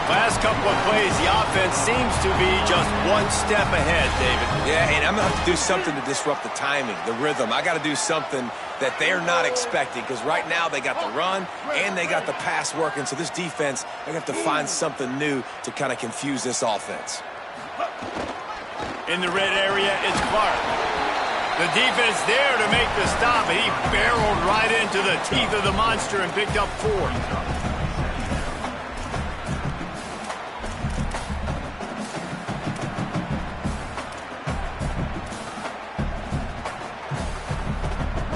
Last couple of plays, the offense seems to be just one step ahead, David. Yeah, and I'm going to have to do something to disrupt the timing, the rhythm. I got to do something that they're not expecting, because right now they got the run and they got the pass working. So this defense, they're going to have to find something new to kind of confuse this offense. In the red area, it's Clark. The defense there to make the stop. He barreled right into the teeth of the monster and picked up 4.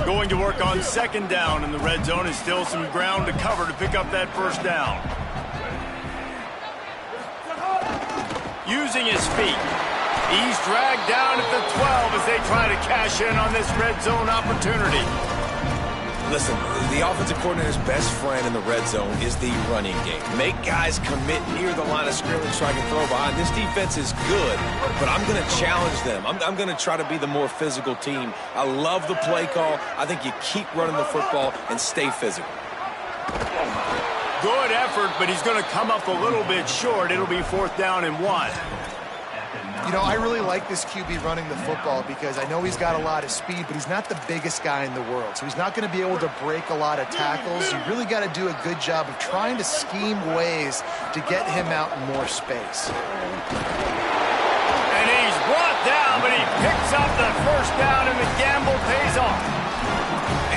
Going to work on second down in the red zone. Is still some ground to cover to pick up that first down. Using his feet. He's dragged down at the 12 as they try to cash in on this red zone opportunity. Listen, the offensive coordinator's best friend in the red zone is the running game. Make guys commit near the line of scrimmage so I can throw behind. This defense is good, but I'm going to challenge them. I'm going to try to be the more physical team. I love the play call. I think you keep running the football and stay physical. Good effort, but he's going to come up a little bit short. It'll be 4th down and 1. You know, I really like this QB running the football because I know he's got a lot of speed, but he's not the biggest guy in the world. So he's not going to be able to break a lot of tackles. You really got to do a good job of trying to scheme ways to get him out in more space. And he's brought down, but he picks up the first down, and the gamble pays off.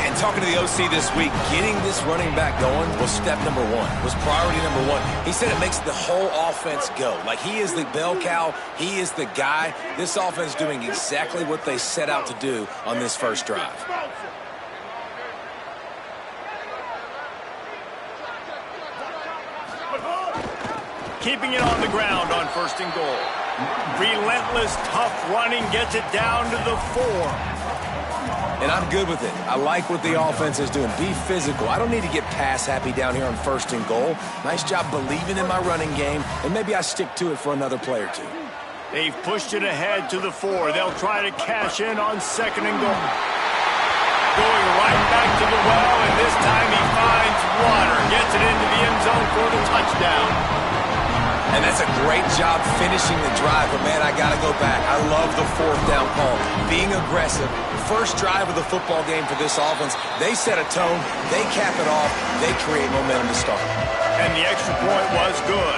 And talking to the OC this week, getting this running back going was step number one, was priority number one. He said it makes the whole offense go. Like, he is the bell cow. He is the guy. This offense is doing exactly what they set out to do on this first drive. Keeping it on the ground on 1st and goal. Relentless, tough running gets it down to the 4. And I'm good with it. I like what the offense is doing. Be physical. I don't need to get pass happy down here on 1st and goal. Nice job believing in my running game, and maybe I stick to it for another play or two. They've pushed it ahead to the 4. They'll try to cash in on 2nd and goal. Going right back to the well, and this time he finds water. Gets it into the end zone for the touchdown. And that's a great job finishing the drive, but, man, I got to go back. I love the 4th down call. Being aggressive. First drive of the football game for this offense. They set a tone. They cap it off. They create momentum to start. And the extra point was good.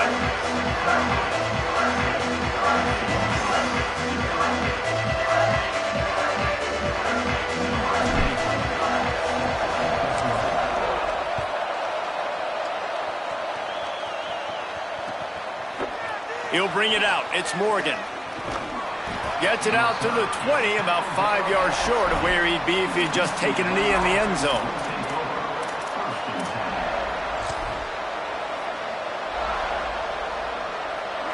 He'll bring it out. It's Morgan. Gets it out to the 20, about 5 yards short of where he'd be if he'd just taken a knee in the end zone.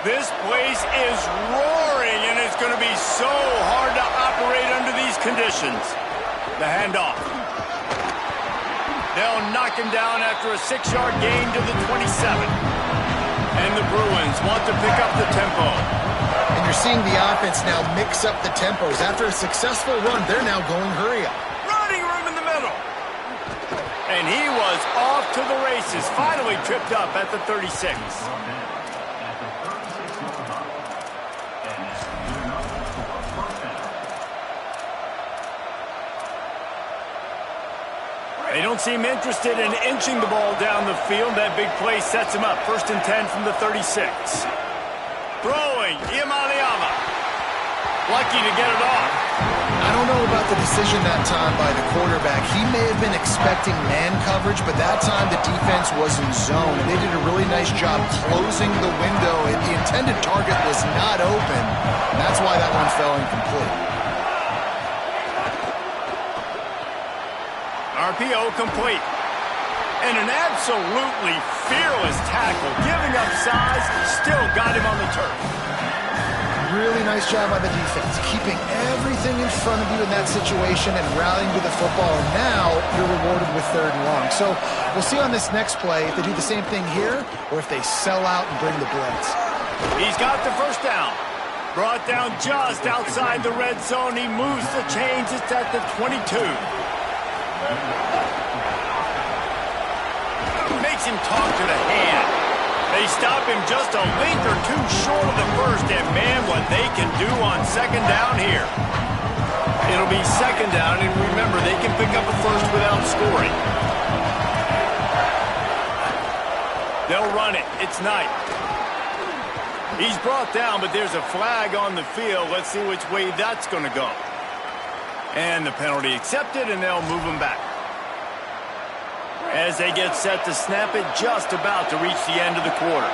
This place is roaring, and it's going to be so hard to operate under these conditions. The handoff. They'll knock him down after a 6-yard gain to the 27. And the Bruins want to pick up the tempo. And you're seeing the offense now mix up the tempos. After a successful run, they're now going hurry up. Running room in the middle. And he was off to the races. Finally tripped up at the 36. They don't seem interested in inching the ball down the field. That big play sets him up. 1st and 10 from the 36. Throwing, Iamaleava. Lucky to get it off. I don't know about the decision that time by the quarterback. He may have been expecting man coverage, but that time the defense was in zone. They did a really nice job closing the window, and the intended target was not open. And that's why that one fell incomplete. RPO complete. And an absolutely fearless tackle. Giving up size, still got him on the turf. Really nice job by the defense, keeping everything in front of you in that situation and rallying to the football. And now you're rewarded with 3rd and long. So we'll see on this next play if they do the same thing here or if they sell out and bring the blitz. He's got the 1st down. Brought down just outside the red zone. He moves the chains. It's at the 22. Makes him talk to the hand. They stop him just a length or two short of the 1st, and man, what they can do on 2nd down here. It'll be 2nd down, and remember, they can pick up a 1st without scoring. They'll run it. It's Knight. He's brought down, but there's a flag on the field. Let's see which way that's going to go. And the penalty accepted, and they'll move him back. As they get set to snap it, just about to reach the end of the quarter.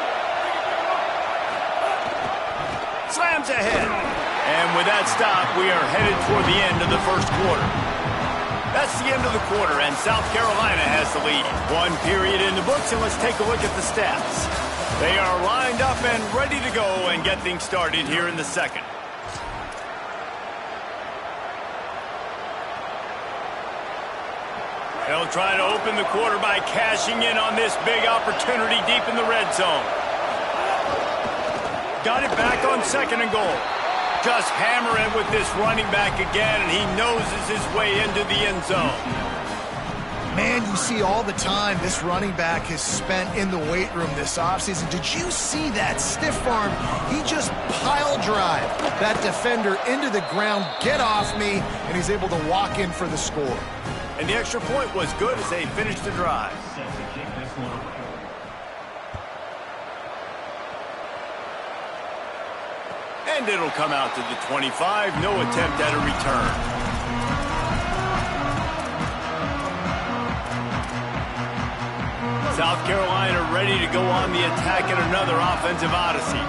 Slams ahead. And with that stop, we are headed toward the end of the 1st quarter. That's the end of the quarter, and South Carolina has the lead. 1 period in the books, and let's take a look at the stats. They are lined up and ready to go and get things started here in the 2nd. They'll try to open the quarter by cashing in on this big opportunity deep in the red zone. Got it back on 2nd and goal. Just hammer it with this running back again, and he noses his way into the end zone. Man, you see all the time this running back has spent in the weight room this offseason. Did you see that stiff arm? He just pile drive that defender into the ground, get off me, and he's able to walk in for the score. And the extra point was good as they finished the drive. And it'll come out to the 25. No attempt at a return. South Carolina ready to go on the attack in another offensive odyssey.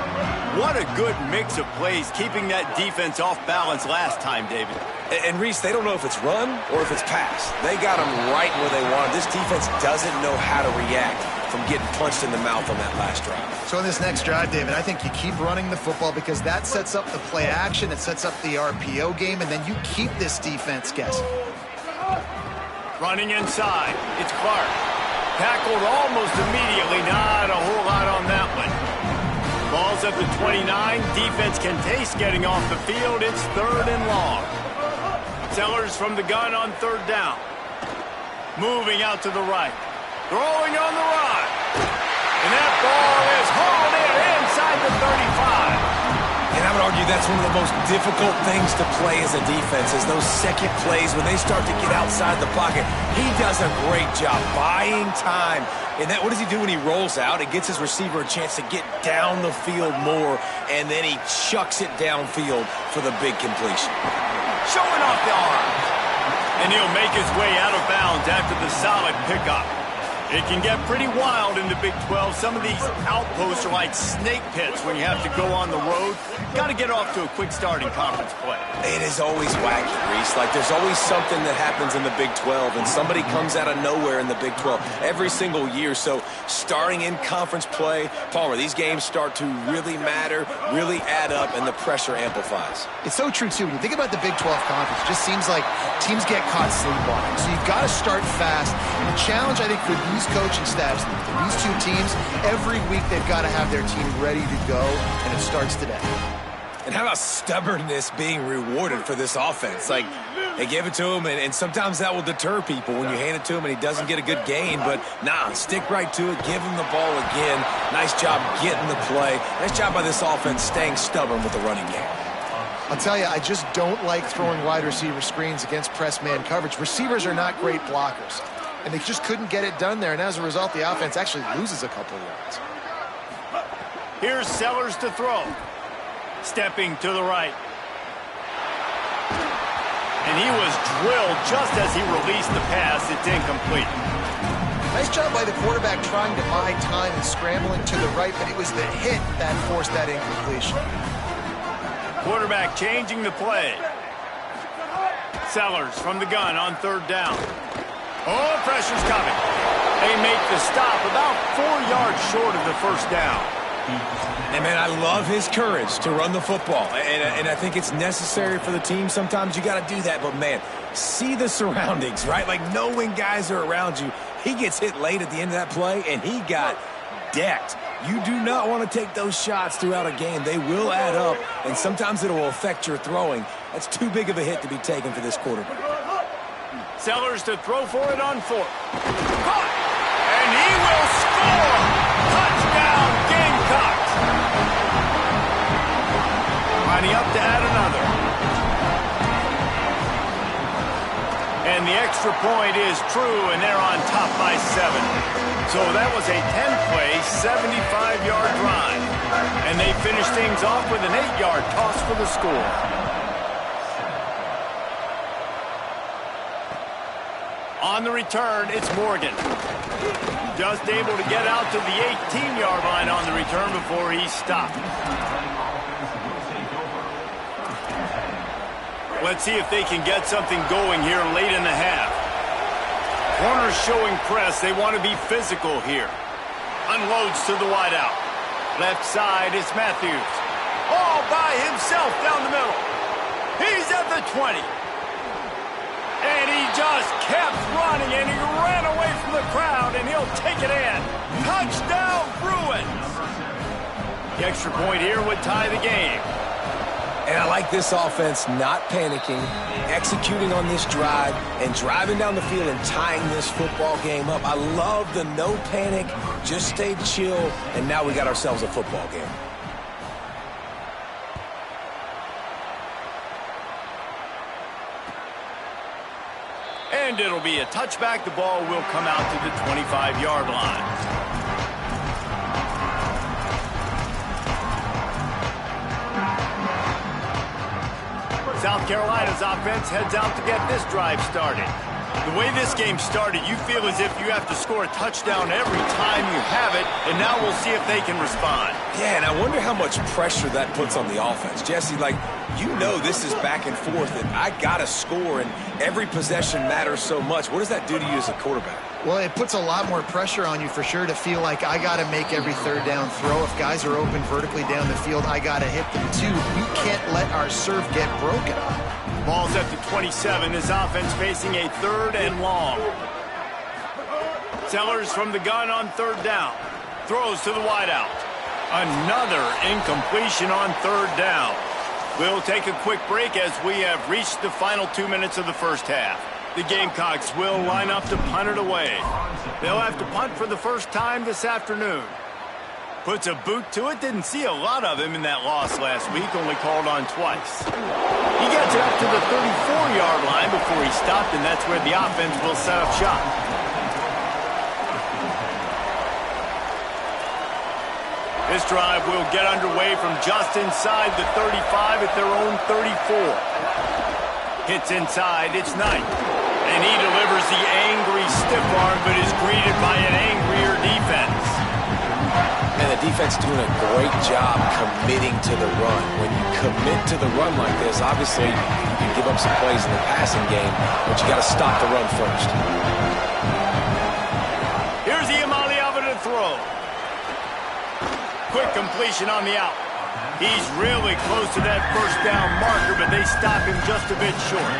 What a good mix of plays, keeping that defense off balance last time, David. And Reese, they don't know if it's run or if it's pass. They got them right where they want. This defense doesn't know how to react from getting punched in the mouth on that last drive. So in this next drive, David, I think you keep running the football because that sets up the play action, it sets up the RPO game, and then you keep this defense guessing. Running inside, it's Clark. Tackled almost immediately, not a whole lot on that one. Ball's at the 29, defense can taste getting off the field, it's 3rd and long. Sellers from the gun on 3rd down. Moving out to the right. Throwing on the run. And that ball is hauled in inside the 35. And I would argue that's one of the most difficult things to play as a defense is those second plays when they start to get outside the pocket. He does a great job buying time. And that, what does he do when he rolls out? It gets his receiver a chance to get down the field more, and then he chucks it downfield for the big completion. Showing off the arm. And he'll make his way out of bounds after the solid pickup. It can get pretty wild in the Big 12. Some of these outposts are like snake pits when you have to go on the road. Got to get off to a quick start in conference play. It is always wacky, Reese. Like, there's always something that happens in the Big 12, and somebody comes out of nowhere in the Big 12 every single year. So starting in conference play, Palmer, these games start to really matter, really add up, and the pressure amplifies. It's so true, too. When you think about the Big 12 conference, it just seems like teams get caught sleepwalking. So you've got to start fast. And the challenge, I think, for these coaching staffs, these two teams, every week they've got to have their team ready to go, and it starts today. And how about stubbornness being rewarded for this offense? Like, they give it to him, and sometimes that will deter people when you hand it to him and he doesn't get a good gain. But, nah, stick right to it. Give him the ball again. Nice job getting the play. Nice job by this offense staying stubborn with the running game. I'll tell you, I just don't like throwing wide receiver screens against press man coverage. Receivers are not great blockers, and they just couldn't get it done there. And as a result, the offense actually loses a couple of yards. Here's Sellers to throw. Stepping to the right. And he was drilled just as he released the pass. It's incomplete. Nice job by the quarterback trying to buy time and scrambling to the right, but it was the hit that forced that incompletion. Quarterback changing the play. Sellers from the gun on 3rd down. Oh, pressure's coming. They make the stop about 4 yards short of the 1st down. And, man, I love his courage to run the football. And I think it's necessary for the team. Sometimes you got to do that. But, man, see the surroundings, right? Like, know when guys are around you. He gets hit late at the end of that play, and he got decked. You do not want to take those shots throughout a game. They will add up, and sometimes it will affect your throwing. That's too big of a hit to be taken for this quarterback. Sellers to throw for it on 4th. Caught! And he will score! Touchdown, Gamecocks! Lining up to add another. And the extra point is true, and they're on top by 7. So that was a 10-play, 75-yard drive. And they finish things off with an 8-yard toss for the score. On the return, it's Morgan. Just able to get out to the 18-yard line on the return before he's stopped. Let's see if they can get something going here late in the half. Corners showing press. They want to be physical here. Unloads to the wideout. Left side is Matthews. All by himself down the middle. He's at the 20. And he just kept running, and he ran away from the crowd, and he'll take it in. Touchdown, Bruins! The extra point here would tie the game. And I like this offense not panicking, executing on this drive, and driving down the field and tying this football game up. I love the no panic, just stay chill, and now we got ourselves a football game. And it'll be a touchback. The ball will come out to the 25-yard line. South Carolina's offense heads out to get this drive started. The way this game started, you feel as if you have to score a touchdown every time you have it, and now we'll see if they can respond. Yeah, and I wonder how much pressure that puts on the offense. Jesse, like, you know this is back and forth, and I got to score, and every possession matters so much. What does that do to you as a quarterback? Well, it puts a lot more pressure on you for sure to feel like I got to make every third down throw. If guys are open vertically down the field, I got to hit them too. We can't let our serve get broken. Ball's at the 27. This offense facing a 3rd and long. Sellers from the gun on 3rd down. Throws to the wideout. Another incompletion on 3rd down. We'll take a quick break as we have reached the final 2 minutes of the first half. The Gamecocks will line up to punt it away. They'll have to punt for the first time this afternoon. Puts a boot to it. Didn't see a lot of him in that loss last week, only called on twice. He gets it up to the 34-yard line before he stopped, and that's where the offense will set up shop. This drive will get underway from just inside the 35 at their own 34. Hits inside, it's Knight. And he delivers the angry stiff arm, but is greeted by an angrier defense. And the defense doing a great job committing to the run. When you commit to the run like this, obviously you can give up some plays in the passing game, but you got to stop the run first. Here's Ncaa to throw. Quick completion on the out. He's really close to that first down marker, but they stop him just a bit short.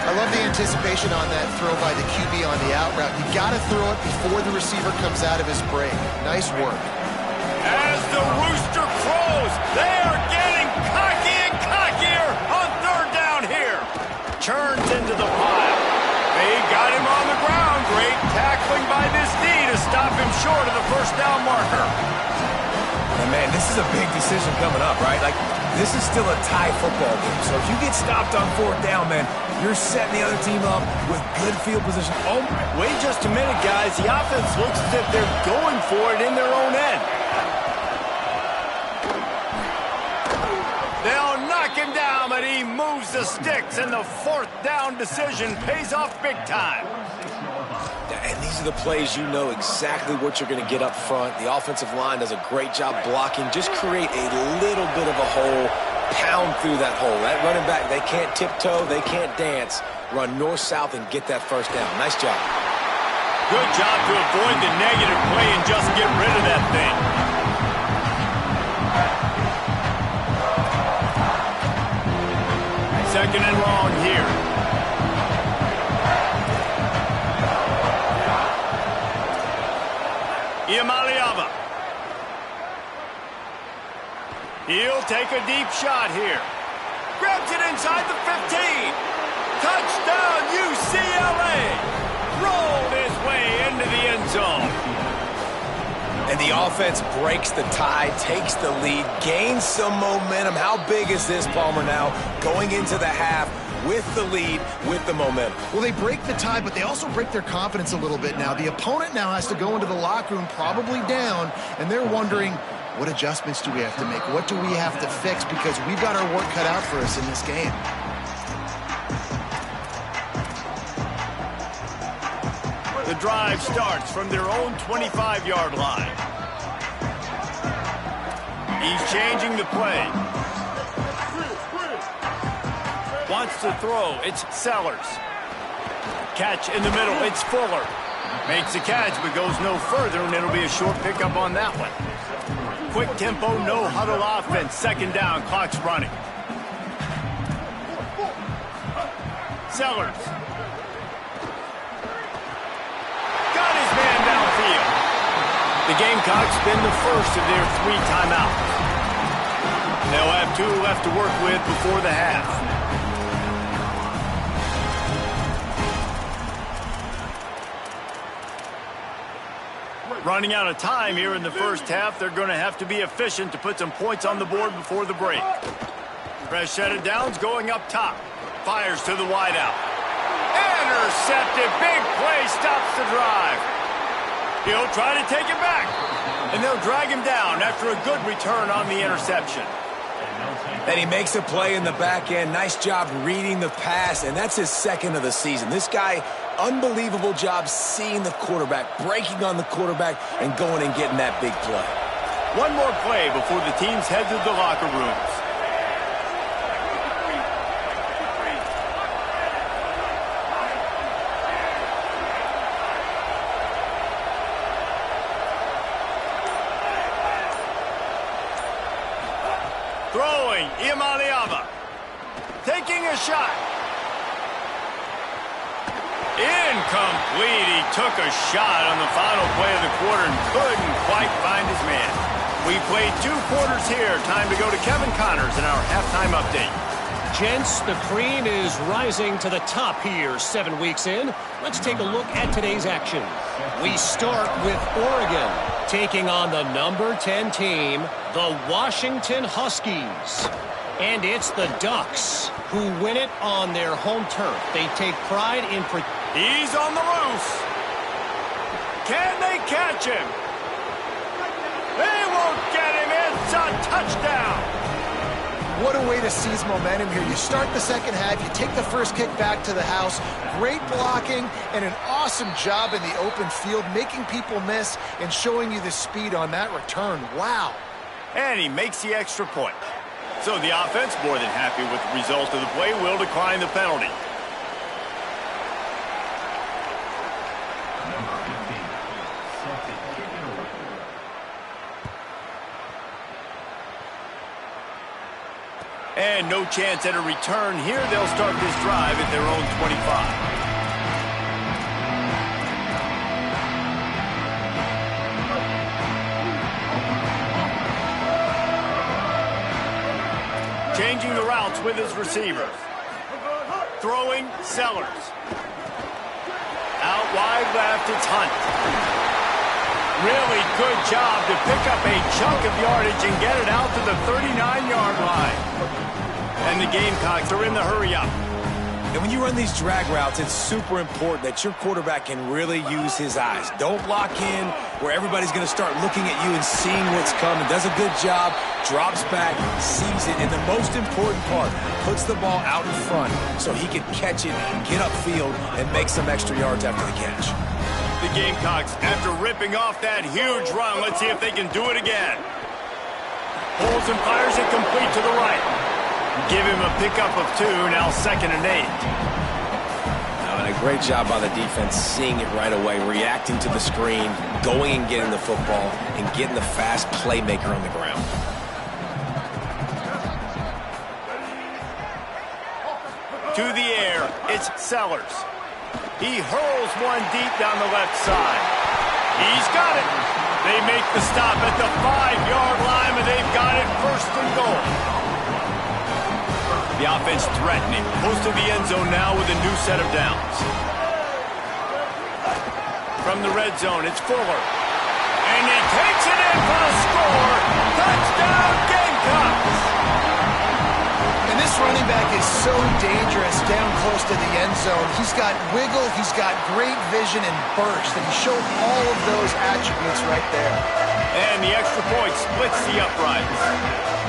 I love the anticipation on that throw by the QB on the out route. You got to throw it before the receiver comes out of his break. Nice work. As the rooster crows, they are getting cocky and cockier on 3rd down here. Churns into the pile. They got him on the ground. Great tackling by this D to stop him short of the first down marker. And man, this is a big decision coming up, right? Like, this is still a tie football game. So if you get stopped on 4th down, man, you're setting the other team up with good field position. Oh, wait just a minute, guys. The offense looks as if they're going for it in their own end. They'll knock him down, but he moves the sticks, and the 4th down decision pays off big time. And these are the plays you know exactly what you're going to get up front. The offensive line does a great job blocking. Just create a little bit of a hole, pound through that hole. That running back, they can't tiptoe, they can't dance. Run north-south and get that first down. Nice job. Good job to avoid the negative play and just get rid of that thing. Second and long here. Ncaa. He'll take a deep shot here. Grabs it inside the 15. Touchdown, UCLA. Rolled his way into the end zone. And the offense breaks the tie, takes the lead, gains some momentum. How big is this, Palmer, now? Going into the half with the lead, with the momentum. Well, they break the tie, but they also break their confidence a little bit now. The opponent now has to go into the locker room probably down, and they're wondering, what adjustments do we have to make? What do we have to fix? Because we've got our work cut out for us in this game. The drive starts from their own 25-yard line. He's changing the play. Wants to throw. It's Sellers. Catch in the middle. It's Fuller. Makes the catch, but goes no further, and it'll be a short pickup on that one. Quick tempo, no huddle offense. 2nd down, clock's running. Sellers. Got his man downfield. The Gamecocks spend the first of their 3 timeouts. They'll have 2 left to work with before the half. Running out of time here in the first half. They're going to have to be efficient to put some points on the board before the break. Fresh set of downs going up top. Fires to the wideout. Intercepted. Big play stops the drive. He'll try to take it back. And they'll drag him down after a good return on the interception. And he makes a play in the back end. Nice job reading the pass, and that's his second of the season. This guy, unbelievable job seeing the quarterback, breaking on the quarterback, and going and getting that big play. One more play before the teams head to the locker rooms. Throwing, Ncaa. Taking a shot. Incomplete. He took a shot on the final play of the quarter and couldn't quite find his man. We played 2 quarters here. Time to go to Kevin Connors in our halftime update. Gents, the cream is rising to the top here 7 weeks in. Let's take a look at today's action. We start with Oregon taking on the number 10 team, the Washington Huskies. And it's the Ducks who win it on their home turf. They take pride in... He's on the loose. Can they catch him? They won't get him. It's a touchdown. What a way to seize momentum here. You start the second half, you take the first kick back to the house. Great blocking and an awesome job in the open field, making people miss and showing you the speed on that return. Wow. And he makes the extra point. So the offense, more than happy with the result of the play, will decline the penalty. And no chance at a return here. They'll start this drive at their own 25. Changing the routes with his receivers. Throwing, Sellers. Out wide left, it's Hunt. Really good job to pick up a chunk of yardage and get it out to the 39-yard line. And the Gamecocks are in the hurry-up. And when you run these drag routes, it's super important that your quarterback can really use his eyes. Don't lock in where everybody's going to start looking at you and seeing what's coming. Does a good job, drops back, sees it, and the most important part, puts the ball out in front so he can catch it, get upfield, and make some extra yards after the catch. The Gamecocks, after ripping off that huge run, let's see if they can do it again. Pulls and fires it complete to the right. Give him a pickup of 2, now 2nd and 8. And a great job by the defense seeing it right away, reacting to the screen, going and getting the football, and getting the fast playmaker on the ground. To the air, it's Sellers. He hurls one deep down the left side. He's got it. They make the stop at the 5-yard line, and they've got it 1st and goal. The offense threatening, close to the end zone now with a new set of downs. From the red zone, it's Fuller. And he takes it in for the score. Touchdown, Gamecocks! And this running back is so dangerous down close to the end zone. He's got wiggle, he's got great vision and burst, and he showed all of those attributes right there. And the extra point splits the uprights.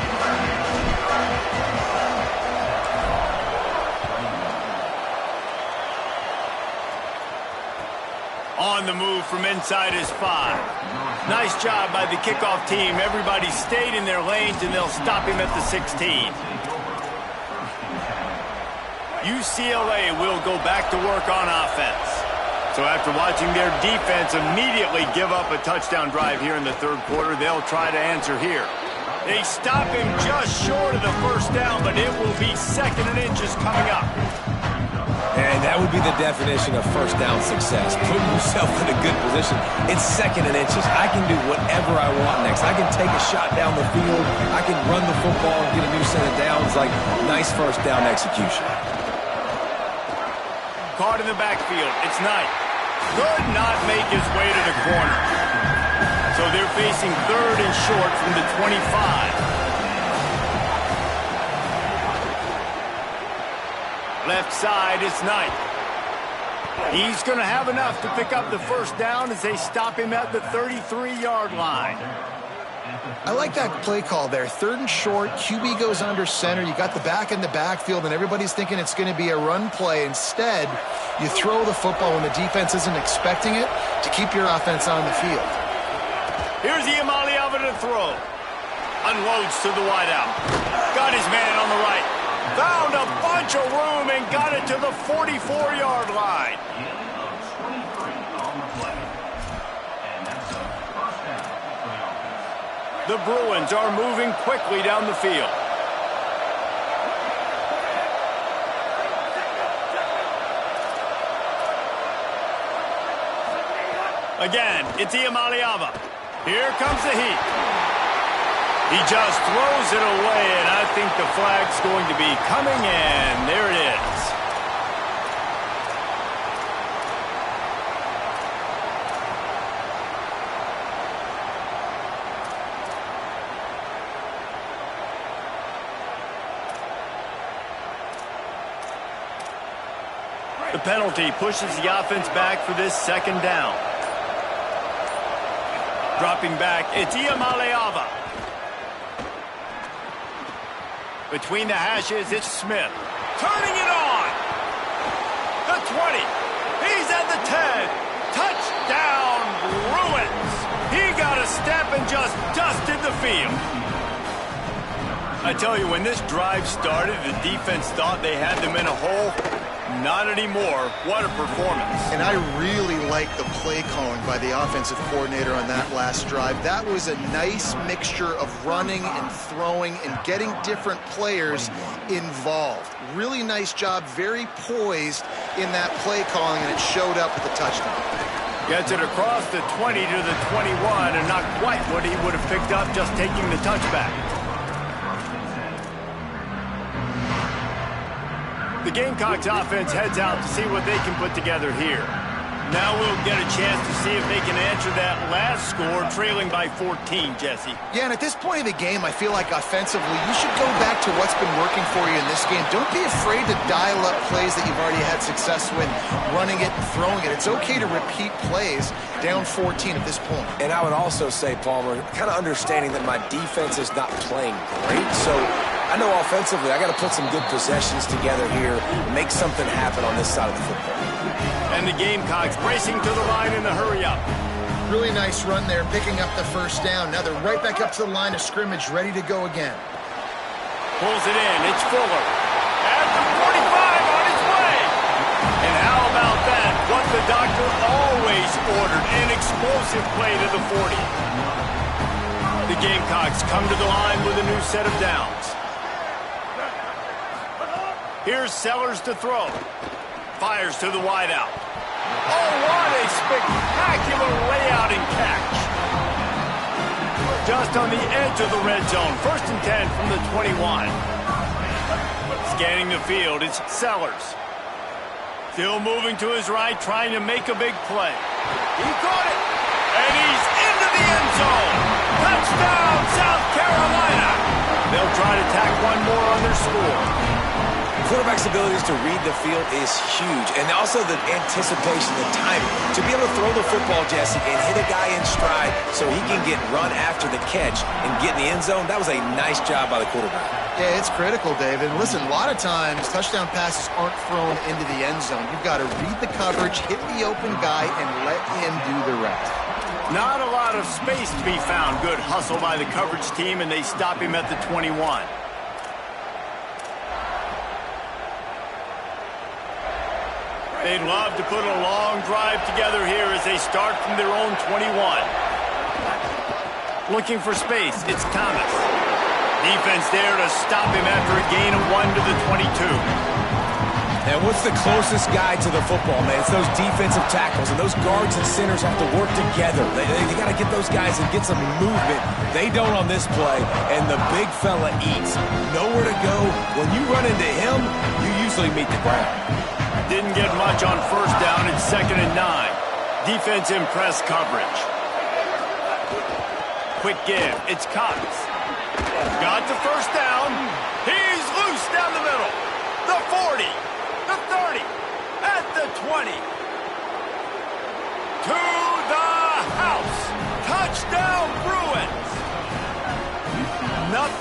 On the move from inside his 5. Nice job by the kickoff team. Everybody stayed in their lanes, and they'll stop him at the 16. UCLA will go back to work on offense. So after watching their defense immediately give up a touchdown drive here in the 3rd quarter, they'll try to answer here. They stop him just short of the 1st down, but it will be 2nd and inches coming up. And that would be the definition of 1st down success. Putting yourself in a good position. It's 2nd and inches. I can do whatever I want next. I can take a shot down the field. I can run the football and get a new set of downs. Like, nice 1st down execution. Caught in the backfield. It's Knight. Could not make his way to the corner. So they're facing 3rd and short from the 25. Left side, it's Knight. He's going to have enough to pick up the 1st down as they stop him at the 33-yard line. I like that play call there. 3rd and short, QB goes under center. You got the back in the backfield, and everybody's thinking it's going to be a run play. Instead, you throw the football when the defense isn't expecting it to keep your offense on the field. Here's Ncaa to throw. Unloads to the wideout. Got his man on the right. Found a bunch of room and got it to the 44-yard line. The Bruins are moving quickly down the field. Again, it's Ncaa. Here comes the heat. He just throws it away, and I think the flag's going to be coming in. There it is. The penalty pushes the offense back for this 2nd down. Dropping back, it's Ncaa. Between the hashes, it's Smith. Turning it on. The 20. He's at the 10. Touchdown, Bruins. He got a step and just dusted the field. I tell you, when this drive started, the defense thought they had them in a hole. Not anymore. What a performance. And I really like the play calling by the offensive coordinator on that last drive. That was a nice mixture of running and throwing and getting different players involved. Really nice job, very poised in that play calling, and it showed up with the touchdown. Gets it across the 20 to the 21, and not quite what he would have picked up just taking the touchback. The Gamecocks offense heads out to see what they can put together here. Now we'll get a chance to see if they can answer that last score, trailing by 14, Jesse. Yeah, and at this point of the game, I feel like offensively, you should go back to what's been working for you in this game. Don't be afraid to dial up plays that you've already had success with, running it and throwing it. It's okay to repeat plays down 14 at this point. And I would also say, Palmer, kind of understanding that my defense is not playing great, so I know offensively I got to put some good possessions together here, make something happen on this side of the football. And the Gamecocks racing to the line in the hurry-up. Really nice run there, picking up the 1st down. Now they're right back up to the line of scrimmage, ready to go again. Pulls it in. It's Fuller. At the 45 on his way. And how about that? What the doctor always ordered, an explosive play to the 40. The Gamecocks come to the line with a new set of downs. Here's Sellers to throw. Fires to the wideout. Oh, what a spectacular layout and catch. Just on the edge of the red zone. 1st and 10 from the 21. Scanning the field, it's Sellers. Still moving to his right, trying to make a big play. He caught it. And he's into the end zone. Touchdown, South Carolina. They'll try to tack one more on their score. Quarterback's abilities to read the field is huge, and also the anticipation, the timing. To be able to throw the football, Jesse, and hit a guy in stride so he can get run after the catch and get in the end zone, that was a nice job by the quarterback. Yeah, it's critical, David. Listen, a lot of times touchdown passes aren't thrown into the end zone. You've got to read the coverage, hit the open guy, and let him do the rest. Not a lot of space to be found. Good hustle by the coverage team, and they stop him at the 21. They'd love to put a long drive together here as they start from their own 21. Looking for space, it's Thomas. Defense there to stop him after a gain of 1 to the 22. And what's the closest guy to the football, man? It's those defensive tackles, and those guards and centers have to work together. They got to get those guys and get some movement. They don't on this play, and the big fella eats. Nowhere to go. When you run into him, you usually meet the ground. Didn't get much on 1st down. It's 2nd and 9. Defense in press coverage. Quick give. It's Cox. Got the 1st down. He's loose down the middle. The 40. The 30. At the 20. To the house. Touchdown, Bruins.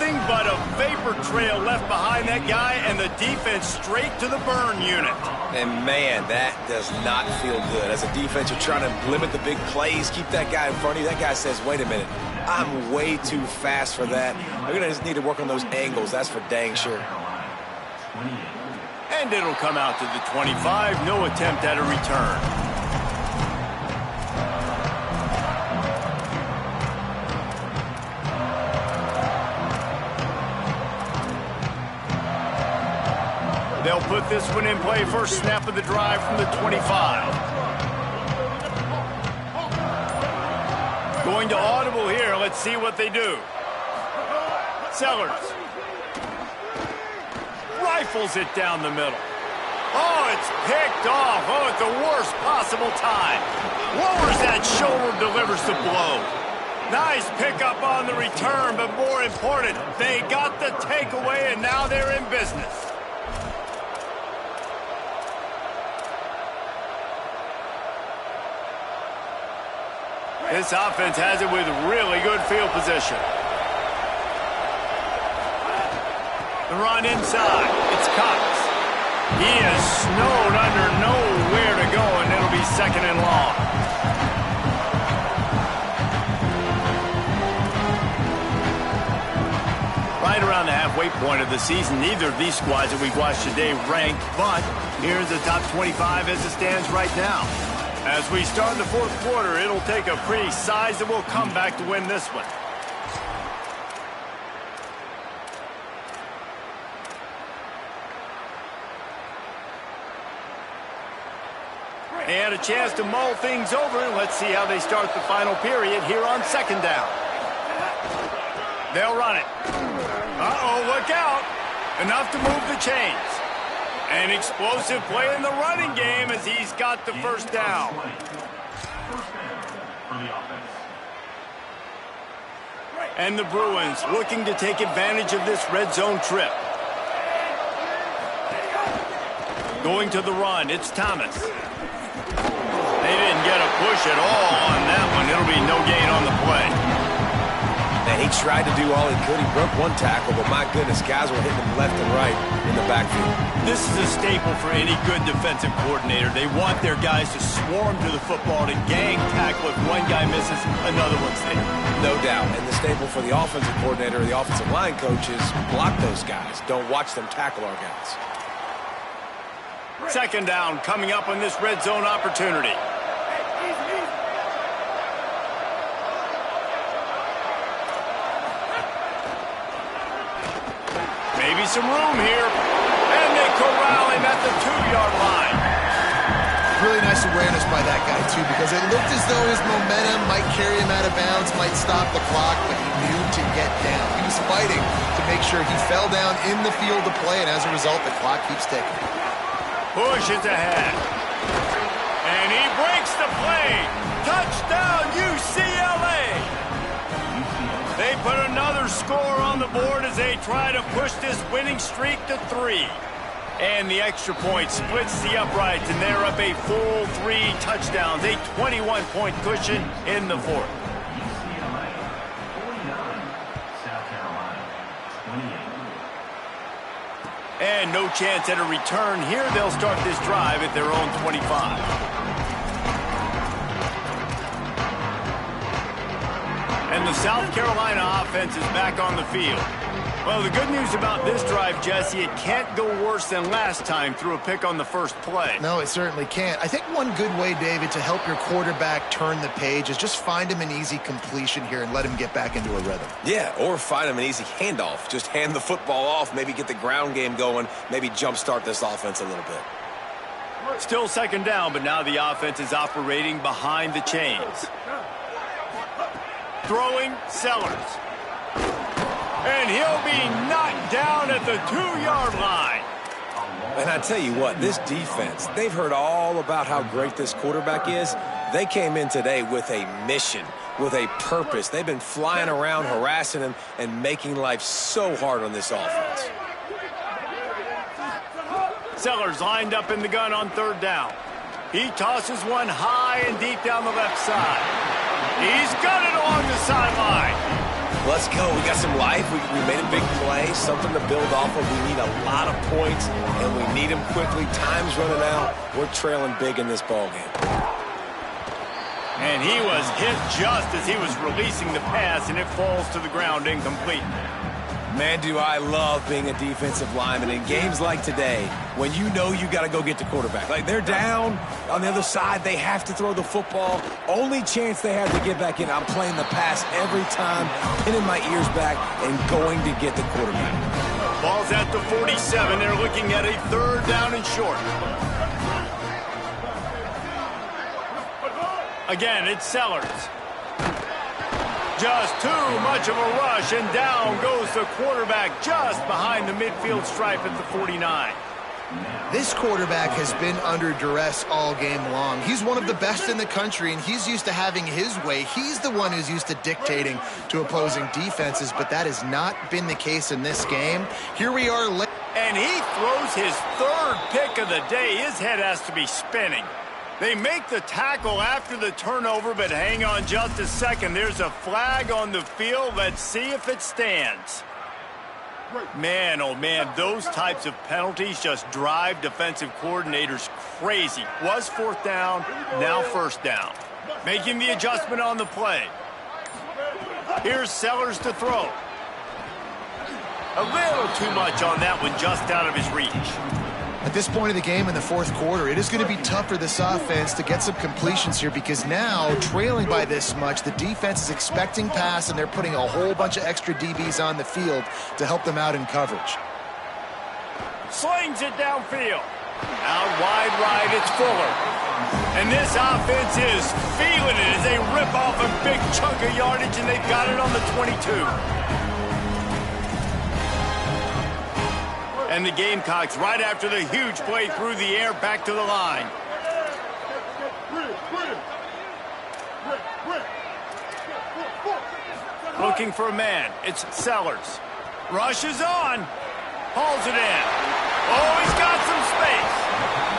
nothing but a vapor trail left behind that guy, and the defense straight to the burn unit. And, man, that does not feel good. As a defense, you're trying to limit the big plays, keep that guy in front of you. That guy says, wait a minute, I'm way too fast for that. We're going to just need to work on those angles. That's for dang sure. And it'll come out to the 25. No attempt at a return. They'll put this one in play. First snap of the drive from the 25. Going to audible here. Let's see what they do. Sellers. Rifles it down the middle. Oh, it's picked off. Oh, at the worst possible time. Lowers that shoulder, delivers the blow. Nice pickup on the return, but more important, they got the takeaway, and now they're in business. This offense has it with really good field position. The run inside. It's Cox. He is snowed under, nowhere to go, and it'll be second and long. Right around the halfway point of the season, neither of these squads that we've watched today ranked, but here's the top 25 as it stands right now. As we start the fourth quarter, it'll take a pretty sizable comeback to win this one. They had a chance to mull things over. Let's see how they start the final period here on second down. They'll run it. Uh-oh, look out. Enough to move the chains. An explosive play in the running game as he's got the first down. And the Bruins looking to take advantage of this red zone trip. Going to the run, it's Thomas. They didn't get a push at all on that one. It'll be no gain on the play. And he tried to do all he could. He broke one tackle, but my goodness, guys were hitting him left and right in the backfield. This is a staple for any good defensive coordinator. They want their guys to swarm to the football, to gang tackle. If one guy misses, another one's there. No doubt. And the staple for the offensive coordinator or the offensive line coach is block those guys. Don't watch them tackle our guys. Second down coming up on this red zone opportunity. Maybe some room here. And they corral him at the 2-yard line. Really nice awareness by that guy, too, because it looked as though his momentum might carry him out of bounds, might stop the clock, but he knew to get down. He was fighting to make sure he fell down in the field to play, and as a result, the clock keeps ticking. Pushes ahead. And he breaks the play. Touchdown, UCLA. They put another score on the board as they try to push this winning streak to 3. And the extra point splits the uprights, and they're up a full 3 touchdowns, a 21-point cushion in the fourth. UCLA 49, South Carolina 28. And no chance at a return here. They'll start this drive at their own 25. And the South Carolina offense is back on the field. Well, the good news about this drive, Jesse, it can't go worse than last time through a pick on the first play. No, it certainly can't. I think one good way, David, to help your quarterback turn the page is just find him an easy completion here and let him get back into a rhythm. Yeah, or find him an easy handoff. Just hand the football off, maybe get the ground game going, maybe jumpstart this offense a little bit. Still second down, but now the offense is operating behind the chains. Throwing, Sellers. And he'll be knocked down at the 2-yard line. And I tell you what, this defense, they've heard all about how great this quarterback is. They came in today with a mission, with a purpose. They've been flying around, harassing him, and making life so hard on this offense. Sellers lined up in the gun on third down. He tosses one high and deep down the left side. He's got it along the sideline. Let's go. We got some life. We made a big play, something to build off of. We need a lot of points, and we need them quickly. Time's running out. We're trailing big in this ballgame. And he was hit just as he was releasing the pass, and it falls to the ground incomplete. Man, do I love being a defensive lineman in games like today when you know you got to go get the quarterback. Like, they're down on the other side. They have to throw the football. Only chance they have to get back in. I'm playing the pass every time, pinning my ears back and going to get the quarterback. Ball's at the 47. They're looking at a 3rd down and short. Again, it's Sellers. Just too much of a rush, and down goes the quarterback just behind the midfield stripe at the 49. This quarterback has been under duress all game long. He's one of the best in the country, and he's used to having his way. He's the one who's used to dictating to opposing defenses, but that has not been the case in this game. Here we are. And he throws his 3rd pick of the day. His head has to be spinning. They make the tackle after the turnover, but hang on just a second. There's a flag on the field. Let's see if it stands. Man, oh man, those types of penalties just drive defensive coordinators crazy. Was 4th down, now 1st down. Making the adjustment on the play. Here's Sellers to throw. A little too much on that one, just out of his reach. At this point of the game in the 4th quarter, it is going to be tough for this offense to get some completions here because now, trailing by this much, the defense is expecting pass, and they're putting a whole bunch of extra DBs on the field to help them out in coverage. Slings it downfield. Out wide right, it's Fuller. And this offense is feeling it as they rip off a big chunk of yardage, and they've got it on the 22. And the Gamecocks, right after the huge play through the air, back to the line. Looking for a man. It's Sellers. Rushes on. Hauls it in. Oh, he's got some space.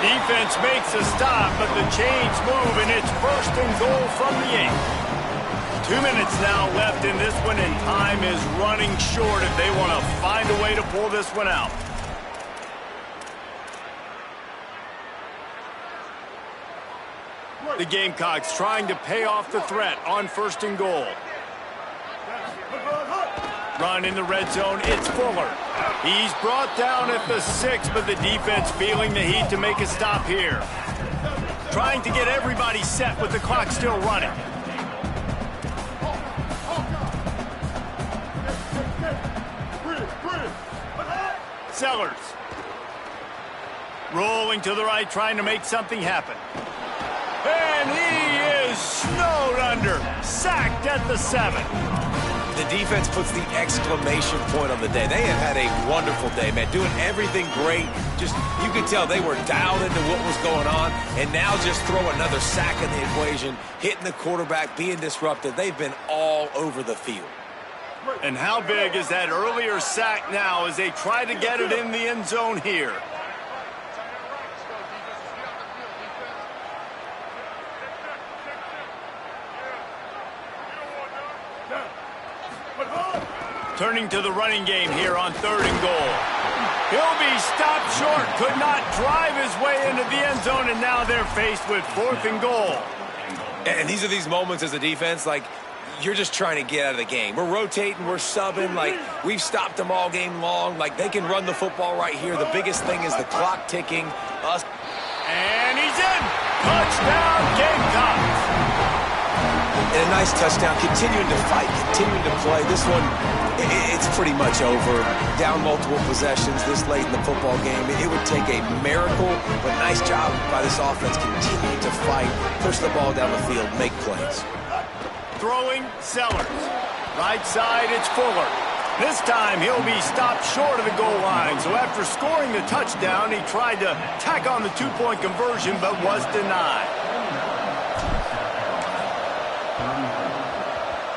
Defense makes a stop, but the chains move, and it's 1st and goal from the 8. 2 minutes now left in this one, and time is running short if they want to find a way to pull this one out. The Gamecocks trying to pay off the threat on 1st and goal. Run in the red zone, it's Fuller. He's brought down at the 6, but the defense feeling the heat to make a stop here. Trying to get everybody set with the clock still running. Sellers. Rolling to the right, trying to make something happen. And he is snowed under. Sacked at the 7. The defense puts the exclamation point on the day. They have had a wonderful day, man. Doing everything great. Just, you could tell they were dialed into what was going on. And now just throw another sack in the equation. Hitting the quarterback, being disrupted. They've been all over the field. And how big is that earlier sack now as they try to get it in the end zone here? Turning to the running game here on 3rd and goal. He'll be stopped short. Could not drive his way into the end zone, and now they're faced with 4th and goal. And these are these moments as a defense, like, you're just trying to get out of the game. We're rotating, we're subbing, like, we've stopped them all game long. Like, they can run the football right here. The biggest thing is the clock ticking. And he's in. Touchdown, Gamecocks. And a nice touchdown, continuing to fight, continuing to play. This one, it's pretty much over. Down multiple possessions this late in the football game. It would take a miracle, but nice job by this offense continuing to fight, push the ball down the field, make plays. Throwing, Sellers. Right side, it's Fuller. This time, he'll be stopped short of the goal line. So after scoring the touchdown, he tried to tack on the 2-point conversion, but was denied.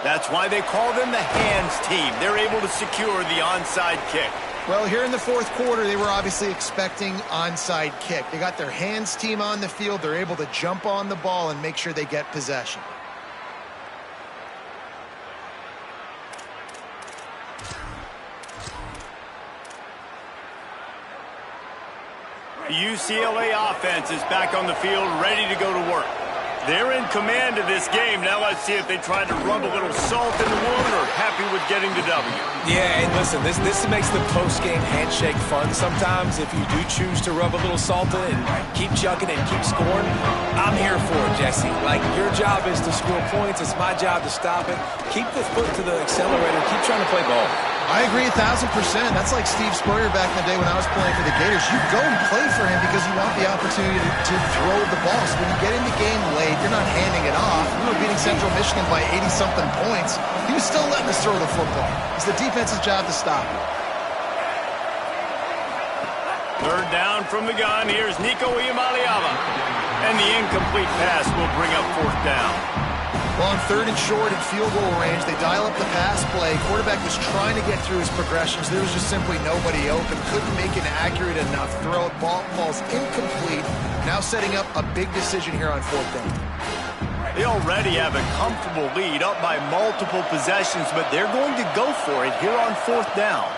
That's why they call them the hands team. They're able to secure the onside kick. Well, here in the 4th quarter, they were obviously expecting onside kick. They got their hands team on the field. They're able to jump on the ball and make sure they get possession. The UCLA offense is back on the field, ready to go to work. They're in command of this game. Now let's see if they try to rub a little salt in the wound or happy with getting the W. Yeah, and listen, this makes the post-game handshake fun sometimes. If you do choose to rub a little salt in it and keep chucking and keep scoring, I'm here for it, Jesse. Like, your job is to score points. It's my job to stop it. Keep the foot to the accelerator. Keep trying to play ball. I agree 1,000%. That's like Steve Spurrier back in the day when I was playing for the Gators. You go and play for him because you want the opportunity to throw the ball. So when you get in the game late, you're not handing it off. We were beating Central Michigan by 80-something points. He was still letting us throw the football. It's the defense's job to stop it. Third down from the gun. Here's Nico Iamaleava. And the incomplete pass will bring up fourth down. Well, on third and short at field goal range, they dial up the pass play. Quarterback was trying to get through his progressions. There was just simply nobody open. Couldn't make an accurate enough throw. Ball falls incomplete. Now setting up a big decision here on fourth down. They already have a comfortable lead, up by multiple possessions, but they're going to go for it here on fourth down.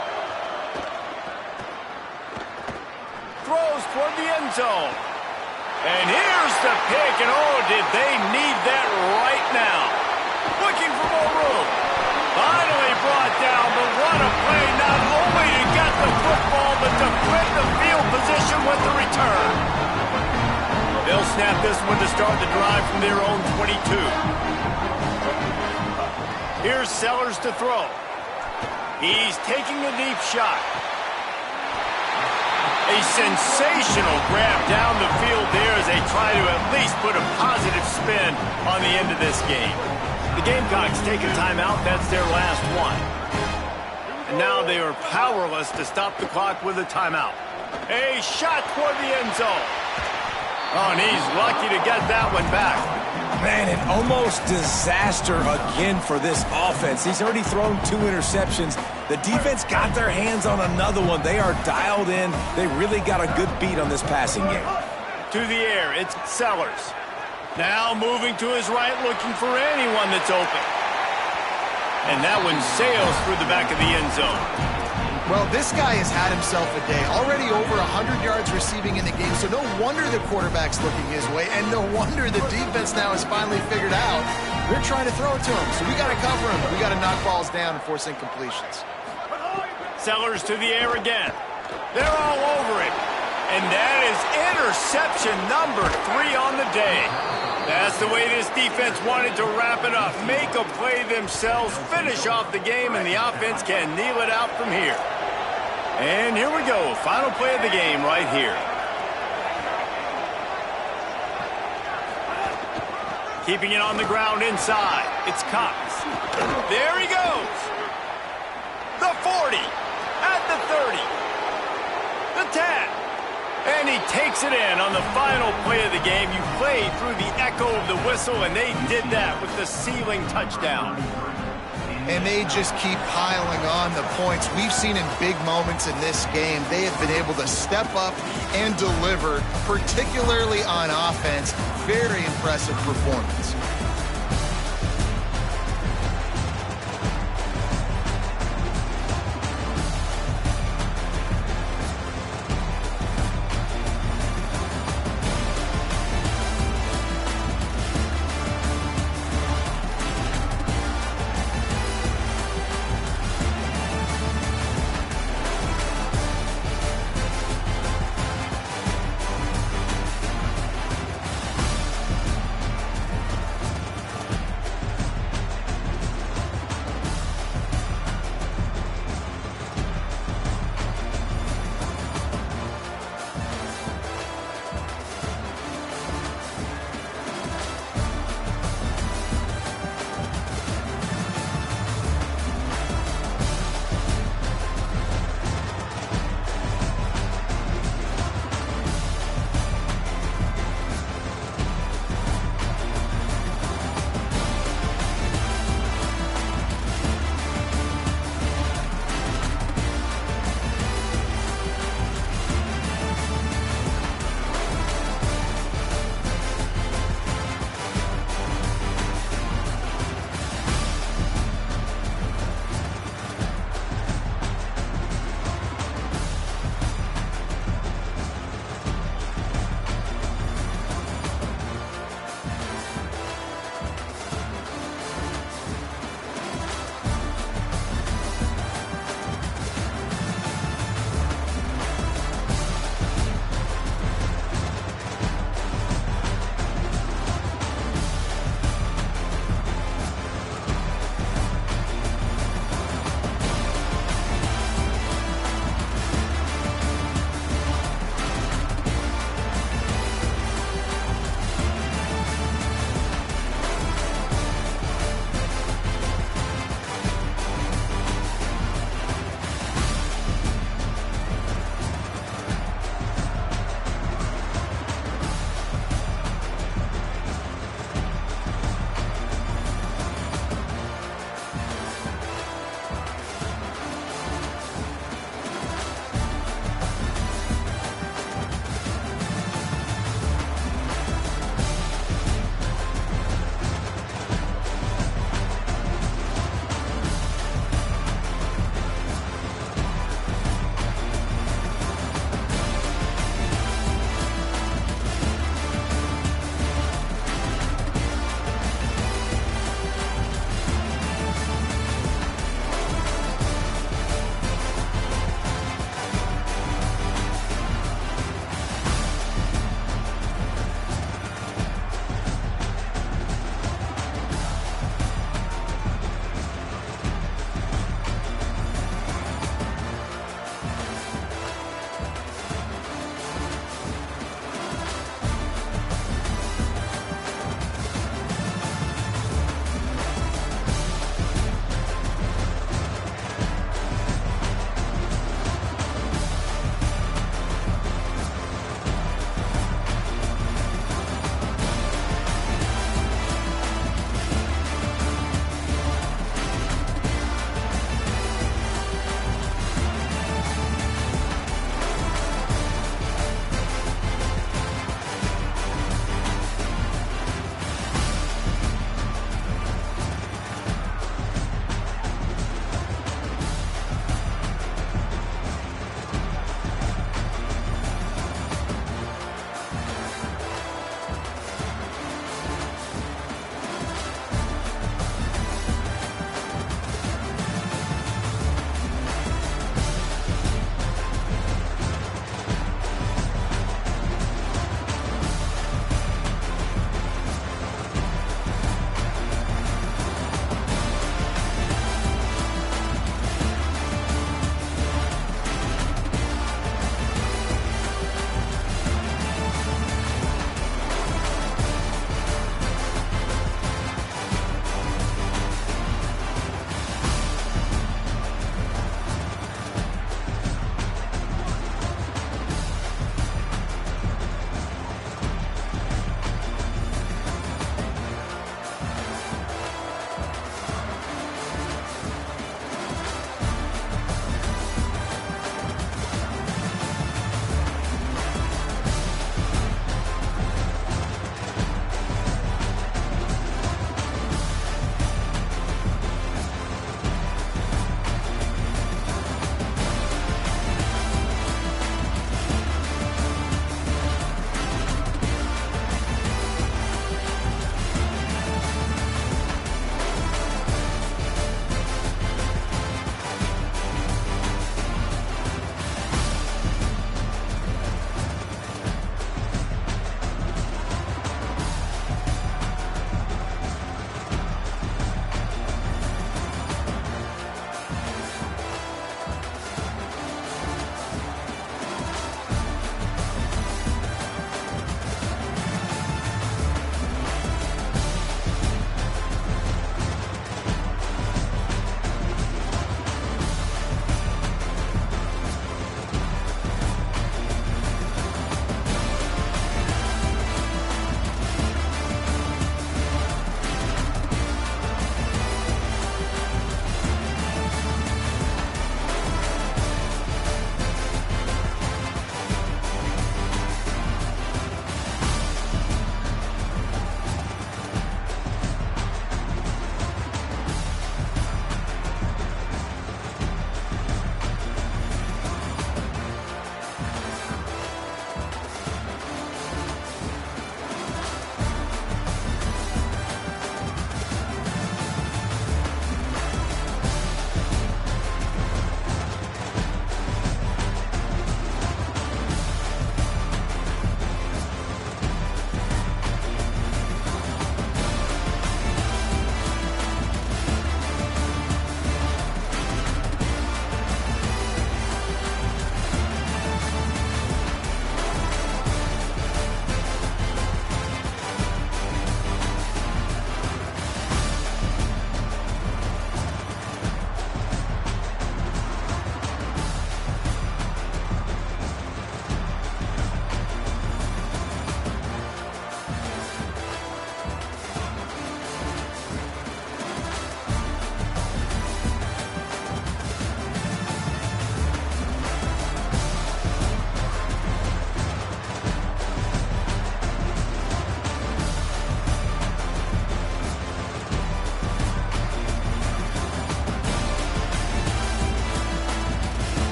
Throws toward the end zone. And here's the pick, and oh, did they need that right now. Looking for more room. Finally brought down, but what a play, not only to get the football, but to flip the field position with the return. They'll snap this one to start the drive from their own 22. Here's Sellers to throw. He's taking a deep shot. A sensational grab down the field there as they try to at least put a positive spin on the end of this game. The Gamecocks take a timeout. That's their last one. And now they are powerless to stop the clock with a timeout. A shot toward the end zone. Oh, and he's lucky to get that one back. Man, an almost disaster again for this offense. He's already thrown 2 interceptions. The defense got their hands on another one. They are dialed in. They really got a good beat on this passing game. To the air, it's Sellers. Now moving to his right, looking for anyone that's open. And that one sails through the back of the end zone. Well, this guy has had himself a day. Already over 100 yards receiving in the game, so no wonder the quarterback's looking his way, and no wonder the defense now has finally figured out they're trying to throw it to him. So we got to cover him. We got to knock balls down and force incompletions. Sellers to the air again. They're all over it. And that is interception number 3 on the day. That's the way this defense wanted to wrap it up. Make a play themselves, finish off the game, and the offense can kneel it out from here. And here we go. Final play of the game right here. Keeping it on the ground inside. It's Cox. There he goes. The 40. At the 30. The 10. And he takes it in on the final play of the game. You played through the echo of the whistle, and they did that with the ceiling touchdown. And they just keep piling on the points. We've seen in big moments in this game, they have been able to step up and deliver, particularly on offense. Very impressive performance.